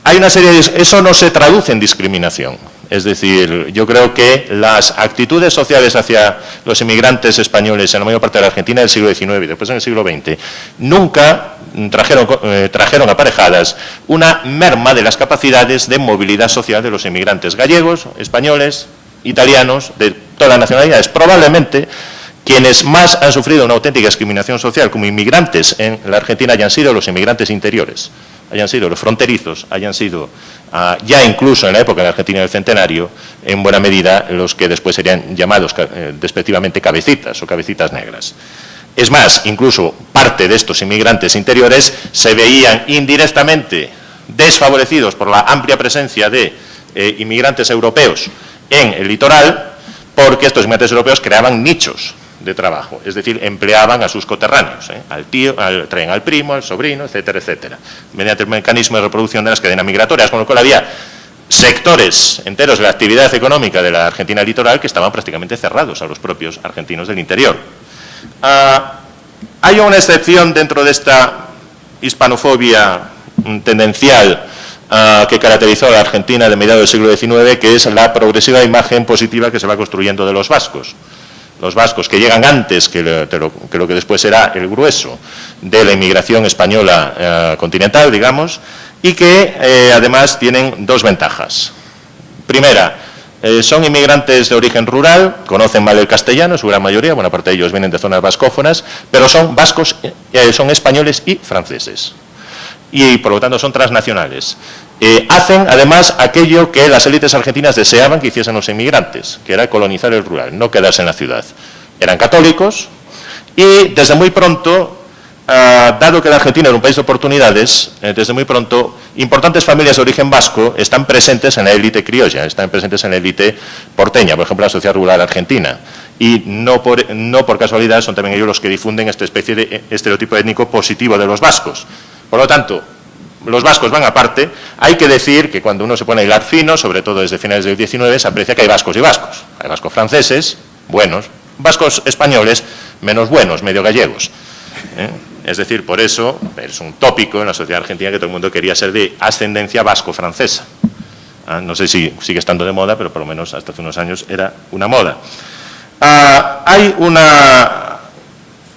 Hay una serie de... Eso no se traduce en discriminación. Es decir, yo creo que las actitudes sociales hacia los inmigrantes españoles en la mayor parte de la Argentina del siglo XIX y después en el siglo XX nunca trajeron aparejadas una merma de las capacidades de movilidad social de los inmigrantes gallegos, españoles, italianos, de todas las nacionalidades. Probablemente quienes más han sufrido una auténtica discriminación social como inmigrantes en la Argentina hayan sido los inmigrantes interiores, hayan sido los fronterizos, hayan sido ya incluso en la época de la Argentina del Centenario, en buena medida los que después serían llamados despectivamente cabecitas o cabecitas negras. Es más, incluso parte de estos inmigrantes interiores se veían indirectamente desfavorecidos por la amplia presencia de inmigrantes europeos en el litoral, porque estos inmigrantes europeos creaban nichos de trabajo, es decir, empleaban a sus coterráneos, al tío, traen al primo, al sobrino, etcétera, etcétera, mediante el mecanismo de reproducción de las cadenas migratorias, con lo cual había sectores enteros de la actividad económica de la Argentina litoral que estaban prácticamente cerrados a los propios argentinos del interior. Hay una excepción dentro de esta hispanofobia tendencial que caracterizó a la Argentina de mediados del siglo XIX, que es la progresiva imagen positiva que se va construyendo de los vascos. Los vascos, que llegan antes que lo que después será el grueso de la inmigración española continental, digamos, y que además tienen dos ventajas. Primera, son inmigrantes de origen rural, conocen mal el castellano, su gran mayoría, buena parte de ellos vienen de zonas vascófonas, pero son vascos, son españoles y franceses. Y por lo tanto son transnacionales. Hacen además aquello que las élites argentinas deseaban que hiciesen los inmigrantes, que era colonizar el rural, no quedarse en la ciudad. Eran católicos y desde muy pronto dado que la Argentina era un país de oportunidades, desde muy pronto, importantes familias de origen vasco están presentes en la élite criolla, están presentes en la élite porteña, por ejemplo, la sociedad rural argentina. Y no por casualidad son también ellos los que difunden esta especie de estereotipo étnico positivo de los vascos. Por lo tanto, los vascos van aparte. Hay que decir que cuando uno se pone a hilar fino, sobre todo desde finales del 19, se aprecia que hay vascos y vascos. Hay vascos franceses, buenos, vascos españoles, menos buenos, medio gallegos. Es decir, por eso es un tópico en la sociedad argentina que todo el mundo quería ser de ascendencia vasco-francesa. No sé si sigue estando de moda, pero por lo menos hasta hace unos años era una moda. Hay una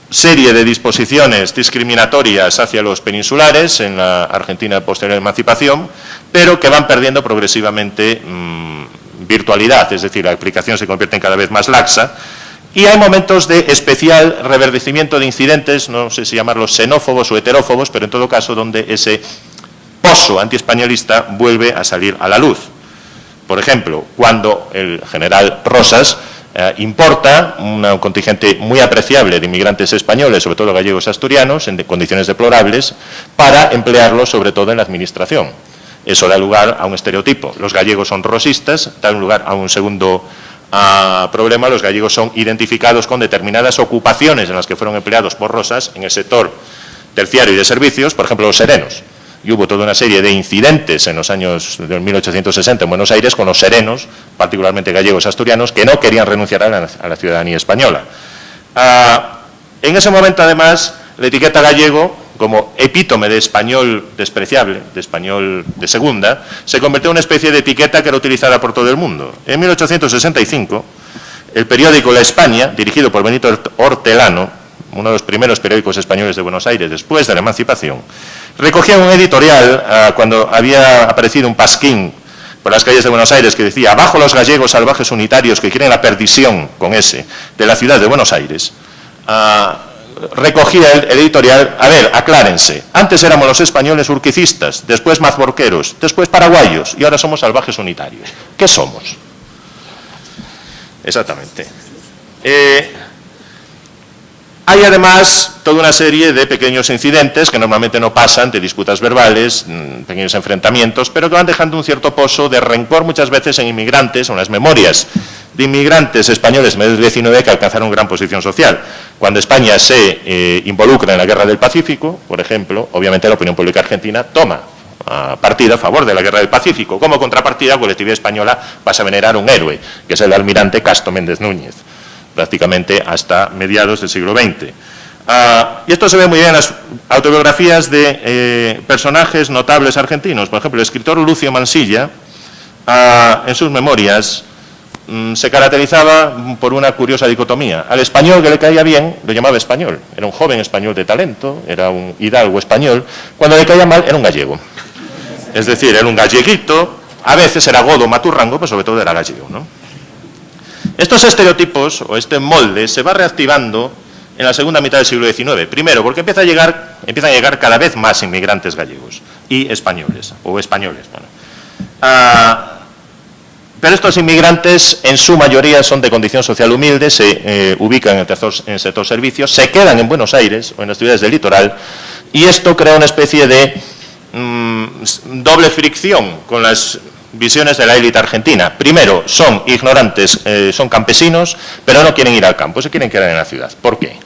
serie de disposiciones discriminatorias hacia los peninsulares en la Argentina posterior a la emancipación, pero que van perdiendo progresivamente virtualidad, es decir, la aplicación se convierte en cada vez más laxa. Y hay momentos de especial reverdecimiento de incidentes, no sé si llamarlos xenófobos o heterófobos, pero en todo caso donde ese pozo antiespañolista vuelve a salir a la luz. Por ejemplo, cuando el general Rosas importa un contingente muy apreciable de inmigrantes españoles, sobre todo gallegos y asturianos, en condiciones deplorables, para emplearlos sobre todo en la administración. Eso da lugar a un estereotipo. Los gallegos son rosistas, da lugar a un segundo problema. Los gallegos son identificados con determinadas ocupaciones en las que fueron empleados por Rosas en el sector terciario y de servicios, por ejemplo, los serenos. Y hubo toda una serie de incidentes en los años de 1860 en Buenos Aires con los serenos, particularmente gallegos asturianos, que no querían renunciar a la ciudadanía española. En ese momento, además, la etiqueta gallego, como epítome de español despreciable, de español de segunda, se convirtió en una especie de etiqueta que era utilizada por todo el mundo. En 1865, el periódico La España, dirigido por Benito Hortelano, uno de los primeros periódicos españoles de Buenos Aires después de la emancipación, recogía un editorial cuando había aparecido un pasquín por las calles de Buenos Aires que decía: abajo los gallegos salvajes unitarios que quieren la perdición, con ese, de la ciudad de Buenos Aires. Recogía el editorial: a ver, aclárense, antes éramos los españoles urquicistas, después mazmorqueros, después paraguayos y ahora somos salvajes unitarios. ¿Qué somos? Exactamente. Hay además toda una serie de pequeños incidentes que normalmente no pasan de disputas verbales, pequeños enfrentamientos, pero que van dejando un cierto pozo de rencor muchas veces en inmigrantes, en las memorias de inmigrantes españoles en el 19 que alcanzaron gran posición social. Cuando España se involucra en la Guerra del Pacífico, por ejemplo, obviamente la opinión pública argentina toma partido a favor de la Guerra del Pacífico. Como contrapartida, la colectividad española pasa a venerar un héroe, que es el almirante Casto Méndez Núñez, prácticamente hasta mediados del siglo XX. Y esto se ve muy bien en las autobiografías de personajes notables argentinos. Por ejemplo, el escritor Lucio Mansilla, en sus memorias, se caracterizaba por una curiosa dicotomía. Al español que le caía bien, lo llamaba español. Era un joven español de talento, era un hidalgo español. Cuando le caía mal, era un gallego. Es decir, era un galleguito, a veces era godo, maturrango, pero sobre todo era gallego, ¿no? Estos estereotipos, o este molde, se va reactivando en la segunda mitad del siglo XIX. Primero, porque empiezan a llegar cada vez más inmigrantes gallegos y españoles, o españoles. Bueno. Pero estos inmigrantes, en su mayoría, son de condición social humilde, se ubican en el sector servicios, se quedan en Buenos Aires o en las ciudades del litoral, y esto crea una especie de doble fricción con las visiones de la élite argentina. Primero, son ignorantes, son campesinos, pero no quieren ir al campo, se quieren quedar en la ciudad. ¿Por qué?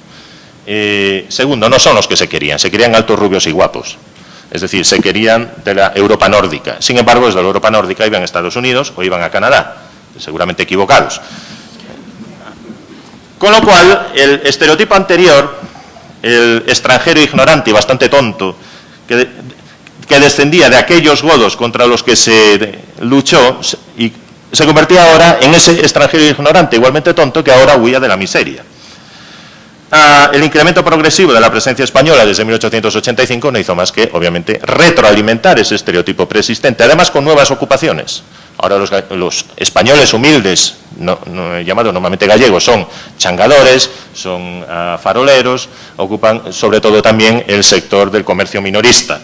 Segundo, no son los que se querían altos, rubios y guapos. Es decir, se querían de la Europa nórdica. Sin embargo, desde la Europa nórdica iban a Estados Unidos o iban a Canadá, seguramente equivocados. Con lo cual, el estereotipo anterior, el extranjero ignorante y bastante tonto, que descendía de aquellos godos contra los que se luchó, y se convertía ahora en ese extranjero ignorante, igualmente tonto, que ahora huía de la miseria. El incremento progresivo de la presencia española desde 1885 no hizo más que, obviamente, retroalimentar ese estereotipo preexistente, además con nuevas ocupaciones. Ahora los españoles humildes, llamados normalmente gallegos, son changadores, son faroleros, ocupan sobre todo también el sector del comercio minorista.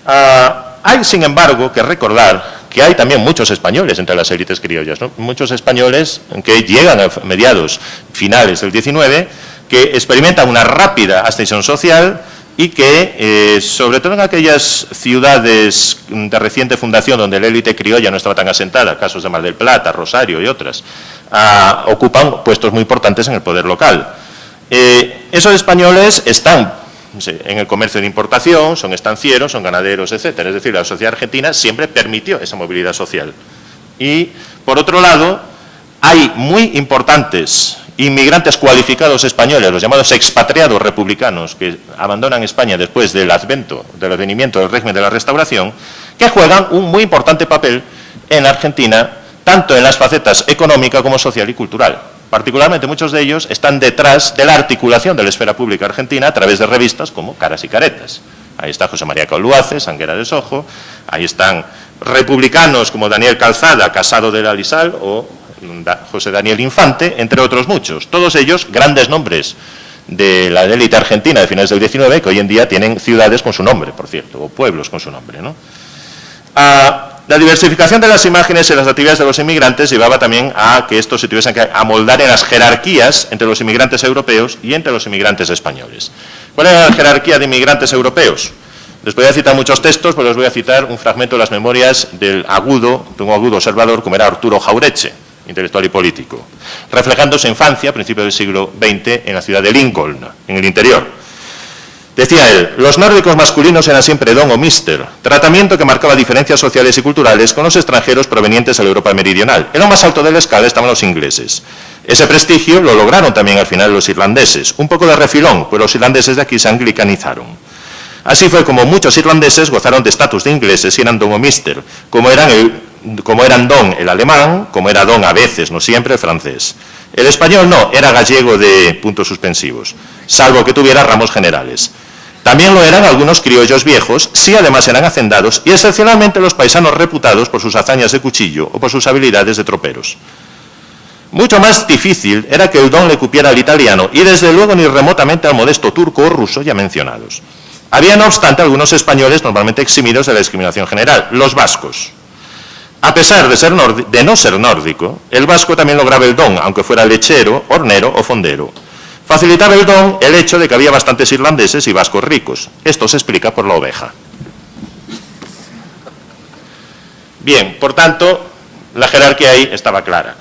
Hay, sin embargo, que recordar que hay también muchos españoles entre las élites criollas, ¿no? Muchos españoles que llegan a mediados finales del XIX, que experimentan una rápida ascensión social y que, sobre todo en aquellas ciudades de reciente fundación donde la élite criolla no estaba tan asentada, casos de Mar del Plata, Rosario y otras, ocupan puestos muy importantes en el poder local. Esos españoles están en el comercio de importación, son estancieros, son ganaderos, etcétera. Es decir, la sociedad argentina siempre permitió esa movilidad social. Y, por otro lado, hay muy importantes inmigrantes cualificados españoles, los llamados expatriados republicanos, que abandonan España después del advenimiento del régimen de la Restauración, que juegan un muy importante papel en la Argentina, tanto en las facetas económica como social y cultural. Particularmente muchos de ellos están detrás de la articulación de la esfera pública argentina a través de revistas como Caras y Caretas. Ahí está José María Coluaces, Anguera de Sojo, ahí están republicanos como Daniel Calzada, Casado de la Lisal, o José Daniel Infante, entre otros muchos. Todos ellos grandes nombres de la élite argentina de finales del XIX, que hoy en día tienen ciudades con su nombre, por cierto, o pueblos con su nombre, ¿no? La diversificación de las imágenes y las actividades de los inmigrantes llevaba también a que estos se tuviesen que amoldar en las jerarquías entre los inmigrantes europeos y entre los inmigrantes españoles. ¿Cuál era la jerarquía de inmigrantes europeos? Les voy a citar muchos textos, pero les voy a citar un fragmento de las memorias de un agudo observador como era Arturo Jauretche, intelectual y político, reflejando su infancia a principios del siglo XX en la ciudad de Lincoln, en el interior. Decía él, los nórdicos masculinos eran siempre don o mister, tratamiento que marcaba diferencias sociales y culturales con los extranjeros provenientes de la Europa meridional. En lo más alto de la escala estaban los ingleses. Ese prestigio lo lograron también al final los irlandeses, un poco de refilón, pues los irlandeses de aquí se anglicanizaron. Así fue como muchos irlandeses gozaron de estatus de ingleses y eran don o mister, como eran don el alemán, como era don a veces, no siempre, el francés. El español no, era gallego de puntos suspensivos, salvo que tuviera ramos generales. También lo eran algunos criollos viejos, sí además eran hacendados, y excepcionalmente los paisanos reputados por sus hazañas de cuchillo o por sus habilidades de troperos. Mucho más difícil era que el don le cupiera al italiano, y desde luego ni remotamente al modesto turco o ruso ya mencionados. Había, no obstante, algunos españoles normalmente eximidos de la discriminación general, los vascos. A pesar de no ser nórdico, el vasco también lograba el don, aunque fuera lechero, hornero o fondero. Facilitaba el don el hecho de que había bastantes irlandeses y vascos ricos. Esto se explica por la oveja. Bien, por tanto, la jerarquía ahí estaba clara.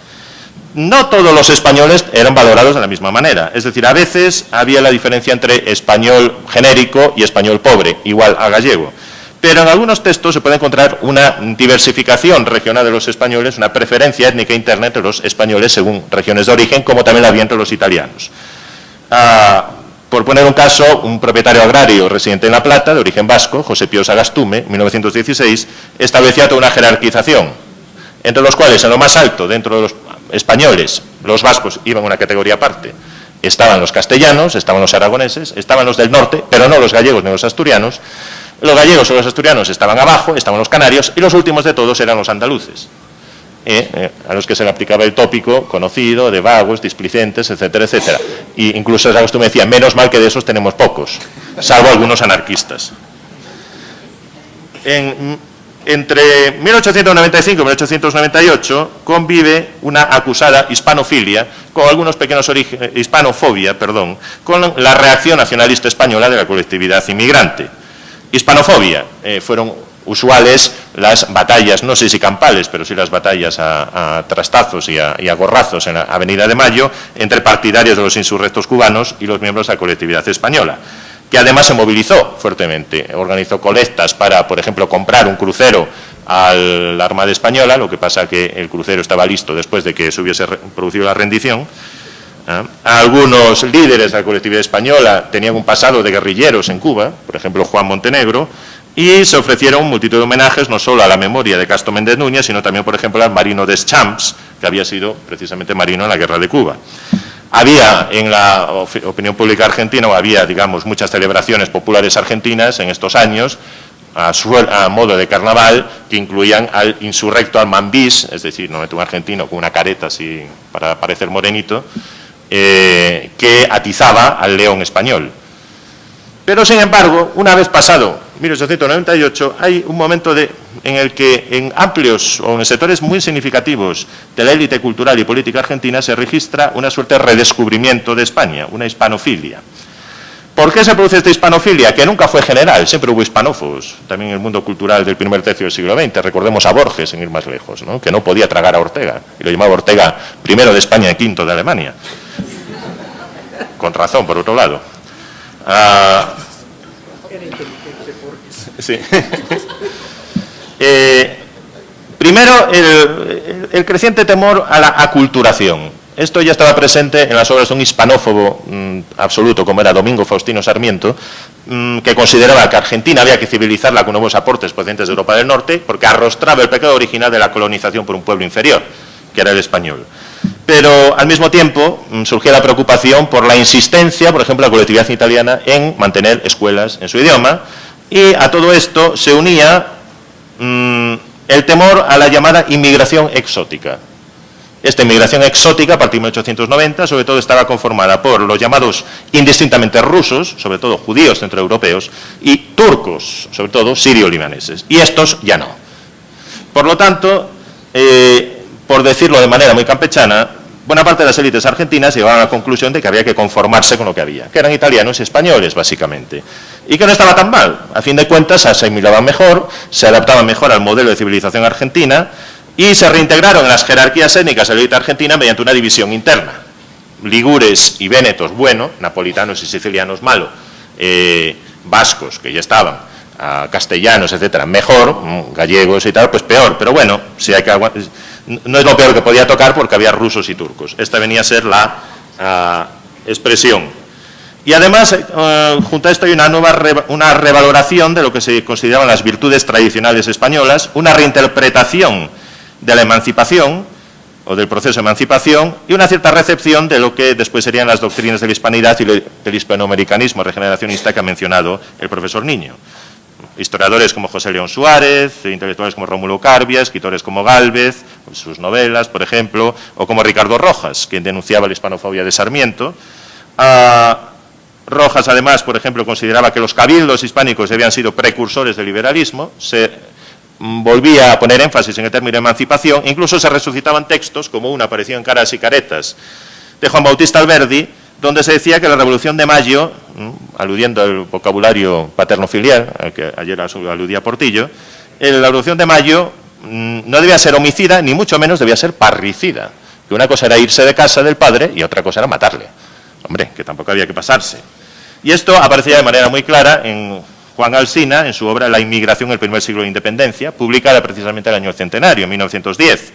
No todos los españoles eran valorados de la misma manera. Es decir, a veces había la diferencia entre español genérico y español pobre, igual a gallego. Pero en algunos textos se puede encontrar una diversificación regional de los españoles, una preferencia étnica interna entre los españoles según regiones de origen, como también la había entre los italianos. Por poner un caso, un propietario agrario residente en La Plata, de origen vasco, José Pío Sagastume, 1916, establecía toda una jerarquización, entre los cuales, en lo más alto, dentro de los españoles, los vascos iban a una categoría aparte. Estaban los castellanos, estaban los aragoneses, estaban los del norte, pero no los gallegos ni los asturianos. Los gallegos o los asturianos estaban abajo, estaban los canarios, y los últimos de todos eran los andaluces, a los que se le aplicaba el tópico conocido de vagos, displicentes, etcétera, etcétera. Y incluso Agustín me decía, menos mal que de esos tenemos pocos, salvo algunos anarquistas. Entre 1895 y 1898 convive una acusada hispanofilia con algunos pequeños hispanofobia, con la reacción nacionalista española de la colectividad inmigrante. Hispanofobia, fueron usuales las batallas, no sé si campales, pero sí las batallas a trastazos y a gorrazos en la Avenida de Mayo entre partidarios de los insurrectos cubanos y los miembros de la colectividad española, que además se movilizó fuertemente, organizó colectas para, por ejemplo, comprar un crucero a la Armada Española, lo que pasa que el crucero estaba listo después de que se hubiese producido la rendición. Algunos líderes de la colectividad española tenían un pasado de guerrilleros en Cuba, por ejemplo Juan Montenegro, y se ofrecieron multitud de homenajes no solo a la memoria de Castro Méndez Núñez, sino también, por ejemplo, al marino Deschamps, que había sido precisamente marino en la Guerra de Cuba. Había en la opinión pública argentina, o había, digamos, muchas celebraciones populares argentinas en estos años, a modo de carnaval, que incluían al insurrecto, al mambís, es decir, no un argentino con una careta así para parecer morenito, que atizaba al león español. Pero, sin embargo, una vez pasado 1898, hay un momento en el que en amplios o en sectores muy significativos de la élite cultural y política argentina se registra una suerte de redescubrimiento de España, una hispanofilia. ¿Por qué se produce esta hispanofilia? Que nunca fue general, siempre hubo hispanófobos, también en el mundo cultural del primer tercio del siglo XX. Recordemos a Borges, sin ir más lejos, ¿no? Que no podía tragar a Ortega, y lo llamaba Ortega primero de España y quinto de Alemania. Con razón, por otro lado. Sí. Primero, el creciente temor a la aculturación. Esto ya estaba presente en las obras de un hispanófobo absoluto, como era Domingo Faustino Sarmiento, que consideraba que Argentina había que civilizarla con nuevos aportes procedentes de Europa del Norte, porque arrostraba el pecado original de la colonización por un pueblo inferior, que era el español. Pero, al mismo tiempo, surgía la preocupación por la insistencia, por ejemplo, de la colectividad italiana en mantener escuelas en su idioma, y a todo esto se unía el temor a la llamada inmigración exótica. Esta inmigración exótica, a partir de 1890, sobre todo estaba conformada por los llamados indistintamente rusos, sobre todo judíos centroeuropeos, y turcos, sobre todo sirio-libaneses. Y estos ya no. Por lo tanto, por decirlo de manera muy campechana, buena parte de las élites argentinas llegaban a la conclusión de que había que conformarse con lo que había, que eran italianos y españoles, básicamente. Y que no estaba tan mal. A fin de cuentas, se asimilaban mejor, se adaptaban mejor al modelo de civilización argentina, y se reintegraron en las jerarquías étnicas de la élite argentina mediante una división interna. Ligures y vénetos, bueno, napolitanos y sicilianos, malo, vascos, que ya estaban, castellanos, etcétera, mejor, gallegos y tal, pues peor, pero bueno, si hay que no es lo peor que podía tocar porque había rusos y turcos. Esta venía a ser la expresión. Y además, junto a esto hay una revaloración de lo que se consideraban las virtudes tradicionales españolas, una reinterpretación de la emancipación, o del proceso de emancipación, y una cierta recepción de lo que después serían las doctrinas de la hispanidad y del hispanoamericanismo regeneracionista que ha mencionado el profesor Niño. Historiadores como José León Suárez, intelectuales como Rómulo Carbia, escritores como Gálvez, sus novelas, por ejemplo, o como Ricardo Rojas, quien denunciaba la hispanofobia de Sarmiento. Rojas, además, por ejemplo, consideraba que los cabildos hispánicos habían sido precursores del liberalismo, se volvía a poner énfasis en el término emancipación, incluso se resucitaban textos, como una apareció en Caras y Caretas, de Juan Bautista Alberdi, donde se decía que la Revolución de Mayo, aludiendo al vocabulario paterno-filial, al que ayer aludía Portillo, la Revolución de Mayo no debía ser homicida, ni mucho menos debía ser parricida, que una cosa era irse de casa del padre y otra cosa era matarle. Hombre, que tampoco había que pasarse. Y esto aparecía de manera muy clara en Juan Alsina, en su obra La inmigración en el primer siglo de independencia, publicada precisamente el año del centenario, en 1910.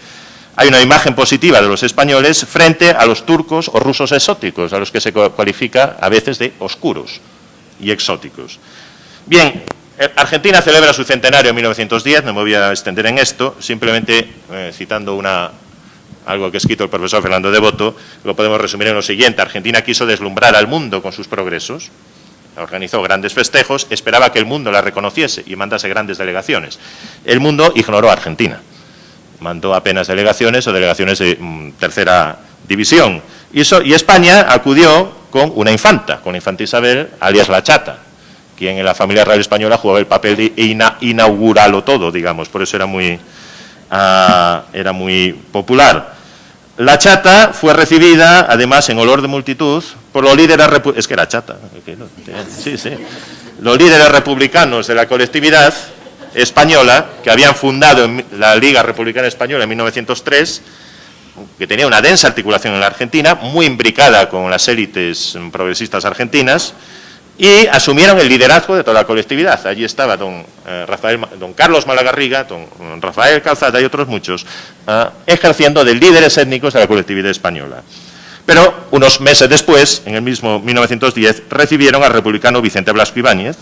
Hay una imagen positiva de los españoles frente a los turcos o rusos exóticos, a los que se cualifica a veces de oscuros y exóticos. Bien, Argentina celebra su centenario en 1910, no me voy a extender en esto, simplemente citando algo que ha escrito el profesor Fernando Devoto, lo podemos resumir en lo siguiente: Argentina quiso deslumbrar al mundo con sus progresos, organizó grandes festejos, esperaba que el mundo la reconociese y mandase grandes delegaciones. El mundo ignoró a Argentina, mandó apenas delegaciones o delegaciones de tercera división. Y España acudió con una infanta, con la infanta Isabel, alias la Chata, quien en la familia real española jugaba el papel de inaugurarlo todo, digamos, por eso era muy popular. La Chata fue recibida, además, en olor de multitud, por los líderes republicanos. Es que era chata. Sí. Los líderes republicanos de la colectividad española, que habían fundado la Liga Republicana Española en 1903, que tenía una densa articulación en la Argentina, muy imbricada con las élites progresistas argentinas, y asumieron el liderazgo de toda la colectividad. Allí estaba don Carlos Malagarriga, don Rafael Calzada y otros muchos, ejerciendo de líderes étnicos de la colectividad española. Pero unos meses después, en el mismo 1910, recibieron al republicano Vicente Blasco Ibáñez,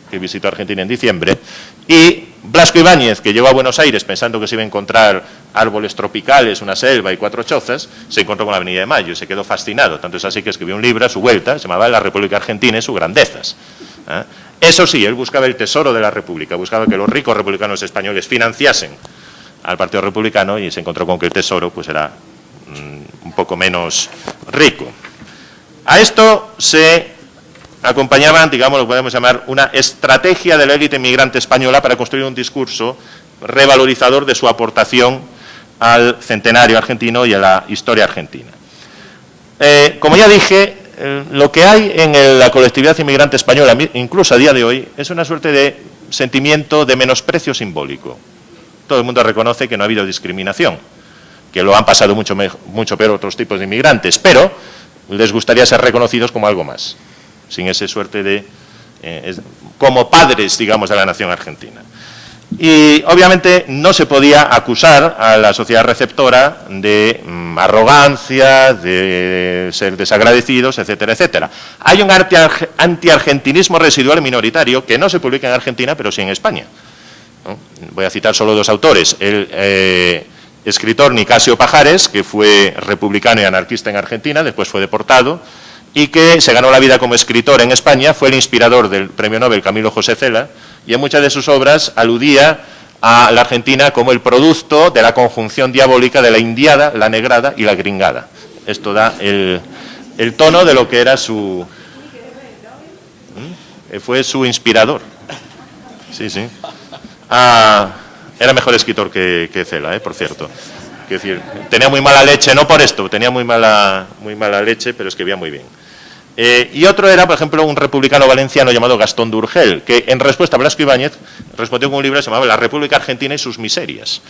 que visitó Argentina en diciembre, y Blasco Ibáñez, que llegó a Buenos Aires pensando que se iba a encontrar árboles tropicales, una selva y 4 chozas, se encontró con la Avenida de Mayo y se quedó fascinado. Tanto es así que escribió un libro a su vuelta, se llamaba La República Argentina y sus grandezas. Eso sí, él buscaba el tesoro de la República, buscaba que los ricos republicanos españoles financiasen al Partido Republicano, y se encontró con que el tesoro pues era un poco menos rico. A esto se acompañaban, digamos, lo que podemos llamar una estrategia de la élite inmigrante española para construir un discurso revalorizador de su aportación al centenario argentino y a la historia argentina. Como ya dije, lo que hay en la colectividad inmigrante española, incluso a día de hoy, es una suerte de sentimiento de menosprecio simbólico. Todo el mundo reconoce que no ha habido discriminación, que lo han pasado mucho peor otros tipos de inmigrantes, pero les gustaría ser reconocidos como algo más, sin esa suerte de, como padres, digamos, de la nación argentina. Y obviamente no se podía acusar a la sociedad receptora de arrogancia, de ser desagradecidos, etcétera, etcétera. Hay un antiargentinismo residual minoritario que no se publica en Argentina, pero sí en España, ¿no? Voy a citar solo dos autores. El escritor Nicasio Pajares, que fue republicano y anarquista en Argentina, después fue deportado, y que se ganó la vida como escritor en España, fue el inspirador del premio Nobel Camilo José Cela, y en muchas de sus obras aludía a la Argentina como el producto de la conjunción diabólica de la indiada, la negrada y la gringada. Esto da el tono de lo que era su... Fue su inspirador. Sí, sí. Era mejor escritor que Cela, por cierto. Es decir, tenía muy mala leche, no por esto, tenía muy mala leche, pero escribía muy bien. Y otro era, por ejemplo, un republicano valenciano llamado Gastón de Urgel, que en respuesta a Blasco Ibáñez respondió con un libro que se llamaba La República Argentina y sus miserias.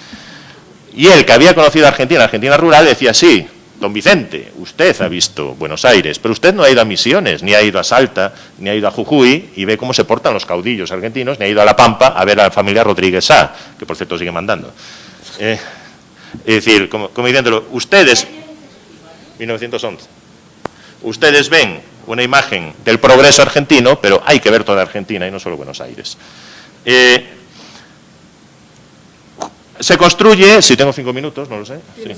Y él, que había conocido a Argentina, Argentina rural, decía, sí, don Vicente, usted ha visto Buenos Aires, pero usted no ha ido a Misiones, ni ha ido a Salta, ni ha ido a Jujuy, y ve cómo se portan los caudillos argentinos, ni ha ido a La Pampa a ver a la familia Rodríguez Sá, que por cierto sigue mandando. Es decir, como diciéndolo, ustedes, 1911, ustedes ven una imagen del progreso argentino, pero hay que ver toda Argentina y no solo Buenos Aires. Se construye, si tengo 5 minutos, no lo sé. Sí.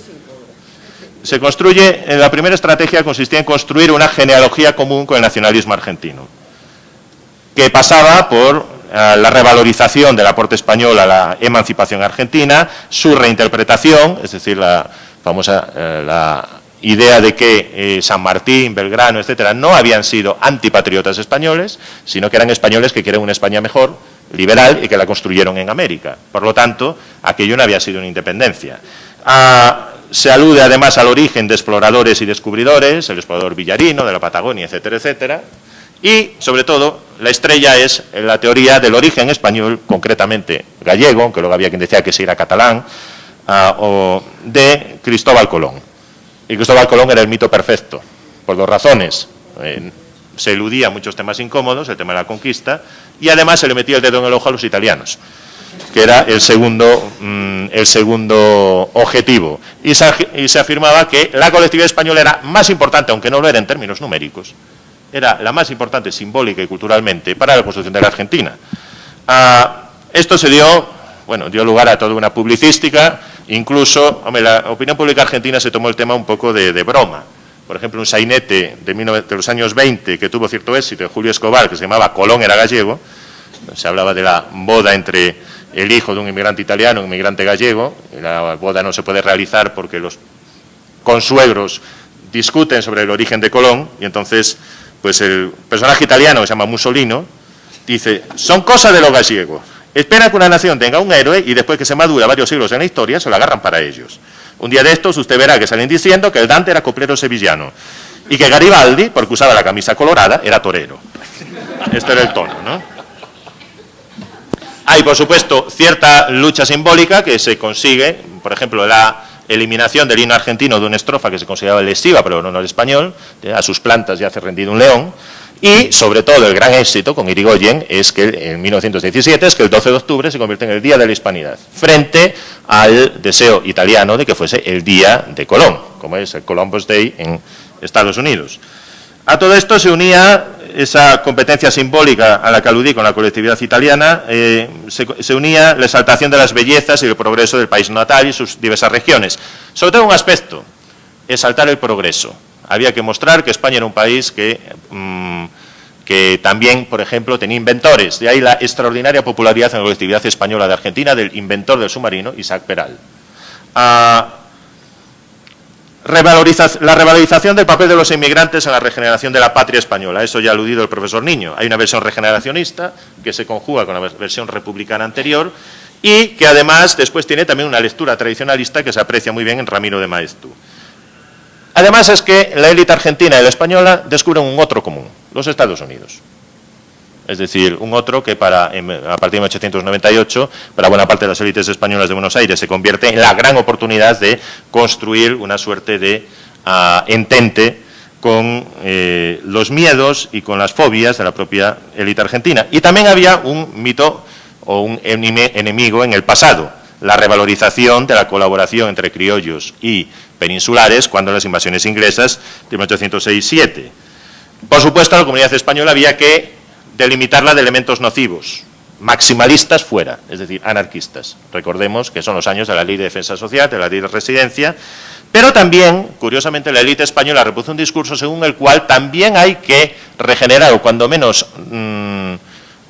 Se construye, la primera estrategia consistía en construir una genealogía común con el nacionalismo argentino, que pasaba por la revalorización del aporte español a la emancipación argentina, su reinterpretación, es decir, la famosa la idea de que San Martín, Belgrano, etcétera, no habían sido antipatriotas españoles, sino que eran españoles que quieren una España mejor, liberal, y que la construyeron en América. Por lo tanto, aquello no había sido una independencia. Se alude además al origen de exploradores y descubridores, el explorador Villarino, de la Patagonia, etcétera, etcétera. Y, sobre todo, la estrella es la teoría del origen español, concretamente gallego, aunque luego había quien decía que sí era catalán, o de Cristóbal Colón. Y Cristóbal Colón era el mito perfecto, por dos razones. Se eludía muchos temas incómodos, el tema de la conquista, y además se le metía el dedo en el ojo a los italianos, que era el segundo objetivo. Y se afirmaba que la colectividad española era más importante, aunque no lo era en términos numéricos, era la más importante simbólica y culturalmente para la construcción de la Argentina. Esto se dio lugar a toda una publicística. Incluso, la opinión pública argentina se tomó el tema un poco de broma. Por ejemplo, un sainete de los años 20 que tuvo cierto éxito, de Julio Escobar, que se llamaba Colón era gallego. Se hablaba de la boda entre el hijo de un inmigrante italiano y un inmigrante gallego. La boda no se puede realizar porque los consuegros discuten sobre el origen de Colón, y entonces pues el personaje italiano, que se llama Mussolino, dice, son cosas de los gallegos. Espera que una nación tenga un héroe y después que se madura varios siglos en la historia, se lo agarran para ellos. Un día de estos usted verá que salen diciendo que el Dante era coplero sevillano y que Garibaldi, porque usaba la camisa colorada, era torero. Este era el tono, ¿no? Hay, por supuesto, cierta lucha simbólica que se consigue, por ejemplo, la eliminación del himno argentino de una estrofa que se consideraba lesiva, pero no el español, a sus plantas ya hace rendido un león. Y, sobre todo, el gran éxito con Irigoyen es que en 1917 es que el 12 de octubre se convierte en el Día de la Hispanidad, frente al deseo italiano de que fuese el Día de Colón, como es el Columbus Day en Estados Unidos. A todo esto se unía esa competencia simbólica a la que aludí con la colectividad italiana, se unía la exaltación de las bellezas y el progreso del país natal y sus diversas regiones. Sobre todo un aspecto, exaltar el progreso. Había que mostrar que España era un país que también, por ejemplo, tenía inventores. De ahí la extraordinaria popularidad en la colectividad española de Argentina del inventor del submarino, Isaac Peral. La revalorización del papel de los inmigrantes en la regeneración de la patria española. Eso ya ha aludido el profesor Niño. Hay una versión regeneracionista que se conjuga con la versión republicana anterior y que además después tiene también una lectura tradicionalista que se aprecia muy bien en Ramiro de Maeztu. Además es que la élite argentina y la española descubren un otro común, los Estados Unidos. Es decir, un otro que a partir de 1898, para buena parte de las élites españolas de Buenos Aires, se convierte en la gran oportunidad de construir una suerte de entente con los miedos y con las fobias de la propia élite argentina. Y también había un mito o un enemigo en el pasado, la revalorización de la colaboración entre criollos y peninsulares cuando las invasiones inglesas de 1806-7. Por supuesto, a la comunidad española había que delimitarla de elementos nocivos, maximalistas fuera, es decir, anarquistas. Recordemos que son los años de la Ley de Defensa Social, de la Ley de Residencia, pero también, curiosamente, la élite española repuso un discurso según el cual también hay que regenerar, o cuando menos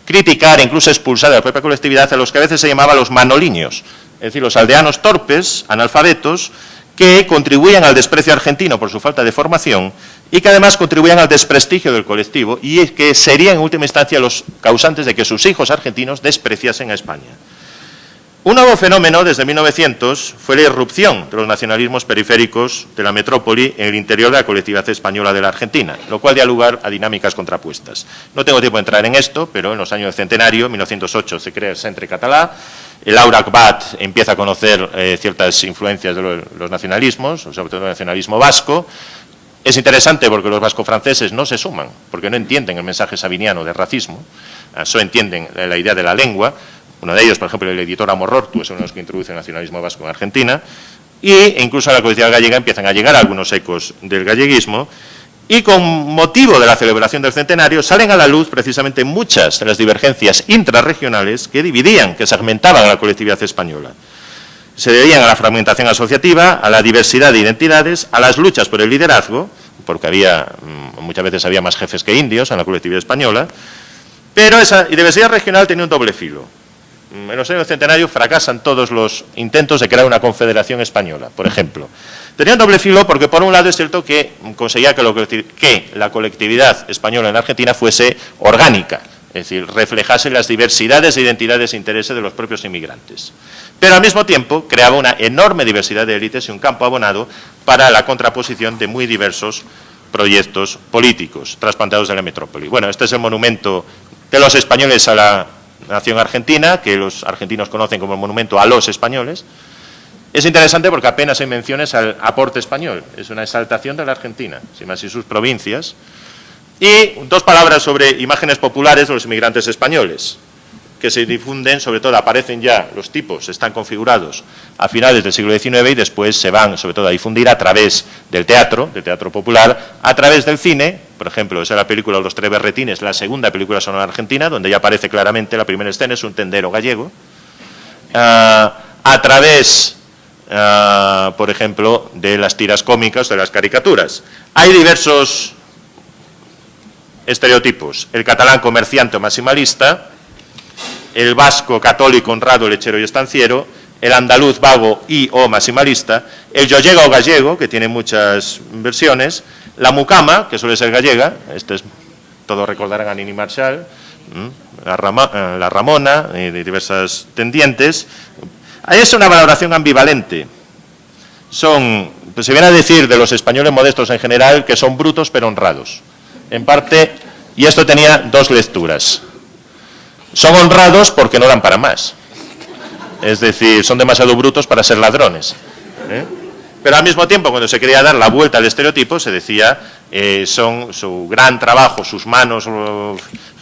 criticar e incluso expulsar de la propia colectividad a los que a veces se llamaban los manoliños, es decir, los aldeanos torpes, analfabetos, que contribuían al desprecio argentino por su falta de formación y que además contribuían al desprestigio del colectivo y que serían en última instancia los causantes de que sus hijos argentinos despreciasen a España. Un nuevo fenómeno desde 1900 fue la irrupción de los nacionalismos periféricos de la metrópoli en el interior de la colectividad española de la Argentina, lo cual dio lugar a dinámicas contrapuestas. No tengo tiempo de entrar en esto, pero en los años del centenario, 1908, se crea el Centre Català, el Aubrac Bat empieza a conocer ciertas influencias de los nacionalismos, sobre todo el nacionalismo vasco. Es interesante porque los vasco-franceses no se suman, porque no entienden el mensaje sabiniano del racismo, solo entienden la idea de la lengua. Uno de ellos, por ejemplo, el editor Amorortu, es uno de los que introduce el nacionalismo vasco en Argentina, e incluso a la colectividad gallega empiezan a llegar algunos ecos del galleguismo, y con motivo de la celebración del centenario salen a la luz precisamente muchas de las divergencias intrarregionales que dividían, que segmentaban a la colectividad española. Se debían a la fragmentación asociativa, a la diversidad de identidades, a las luchas por el liderazgo, porque muchas veces había más jefes que indios en la colectividad española, pero esa diversidad regional tenía un doble filo. En los años del centenario fracasan todos los intentos de crear una confederación española, por ejemplo. Tenía un doble filo porque, por un lado, es cierto que conseguía que la colectividad española en Argentina fuese orgánica, es decir, reflejase las diversidades de identidades e intereses de los propios inmigrantes. Pero, al mismo tiempo, creaba una enorme diversidad de élites y un campo abonado para la contraposición de muy diversos proyectos políticos trasplantados de la metrópoli. Bueno, este es el monumento de los españoles a la nación argentina, que los argentinos conocen como el monumento a los españoles. Es interesante porque apenas hay menciones al aporte español, es una exaltación de la Argentina, sin más y sus provincias. Y dos palabras sobre imágenes populares de los inmigrantes españoles, que se difunden, sobre todo aparecen ya, los tipos están configurados a finales del siglo XIX y después se van, sobre todo, a difundir a través del teatro popular, a través del cine. Por ejemplo, esa es la película Los Tres Berretines, la segunda película sonora argentina, donde ya aparece claramente la primera escena, es un tendero gallego. A través, por ejemplo, de las tiras cómicas, de las caricaturas. Hay diversos estereotipos. El catalán comerciante o maximalista, el vasco católico honrado, lechero y estanciero, el andaluz vago y o maximalista, el yoyega o gallego, que tiene muchas versiones, la mucama, que suele ser gallega, todos recordarán a Nini Marshall, la Ramona, de diversas tendientes. Es una valoración ambivalente. Pues se viene a decir de los españoles modestos en general que son brutos pero honrados. En parte, y esto tenía dos lecturas. Son honrados porque no dan para más. Es decir, son demasiado brutos para ser ladrones. Pero al mismo tiempo, cuando se quería dar la vuelta al estereotipo, se decía son su gran trabajo, sus manos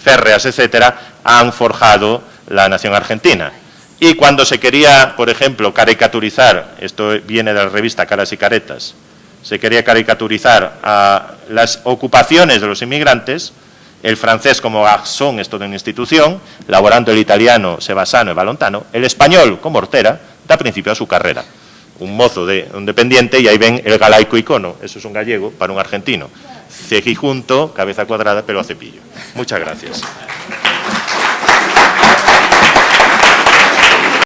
férreas, etcétera, han forjado la nación argentina. Y cuando se quería, por ejemplo, caricaturizar, esto viene de la revista Caras y Caretas, se quería caricaturizar a las ocupaciones de los inmigrantes, el francés como garçon es toda una institución, laborando el italiano Sebasano y Valontano, el español como Hortera da principio a su carrera. Un mozo un dependiente, y ahí ven el galaico icono, eso es un gallego para un argentino. Cejijunto, cabeza cuadrada, pelo a cepillo. Muchas gracias.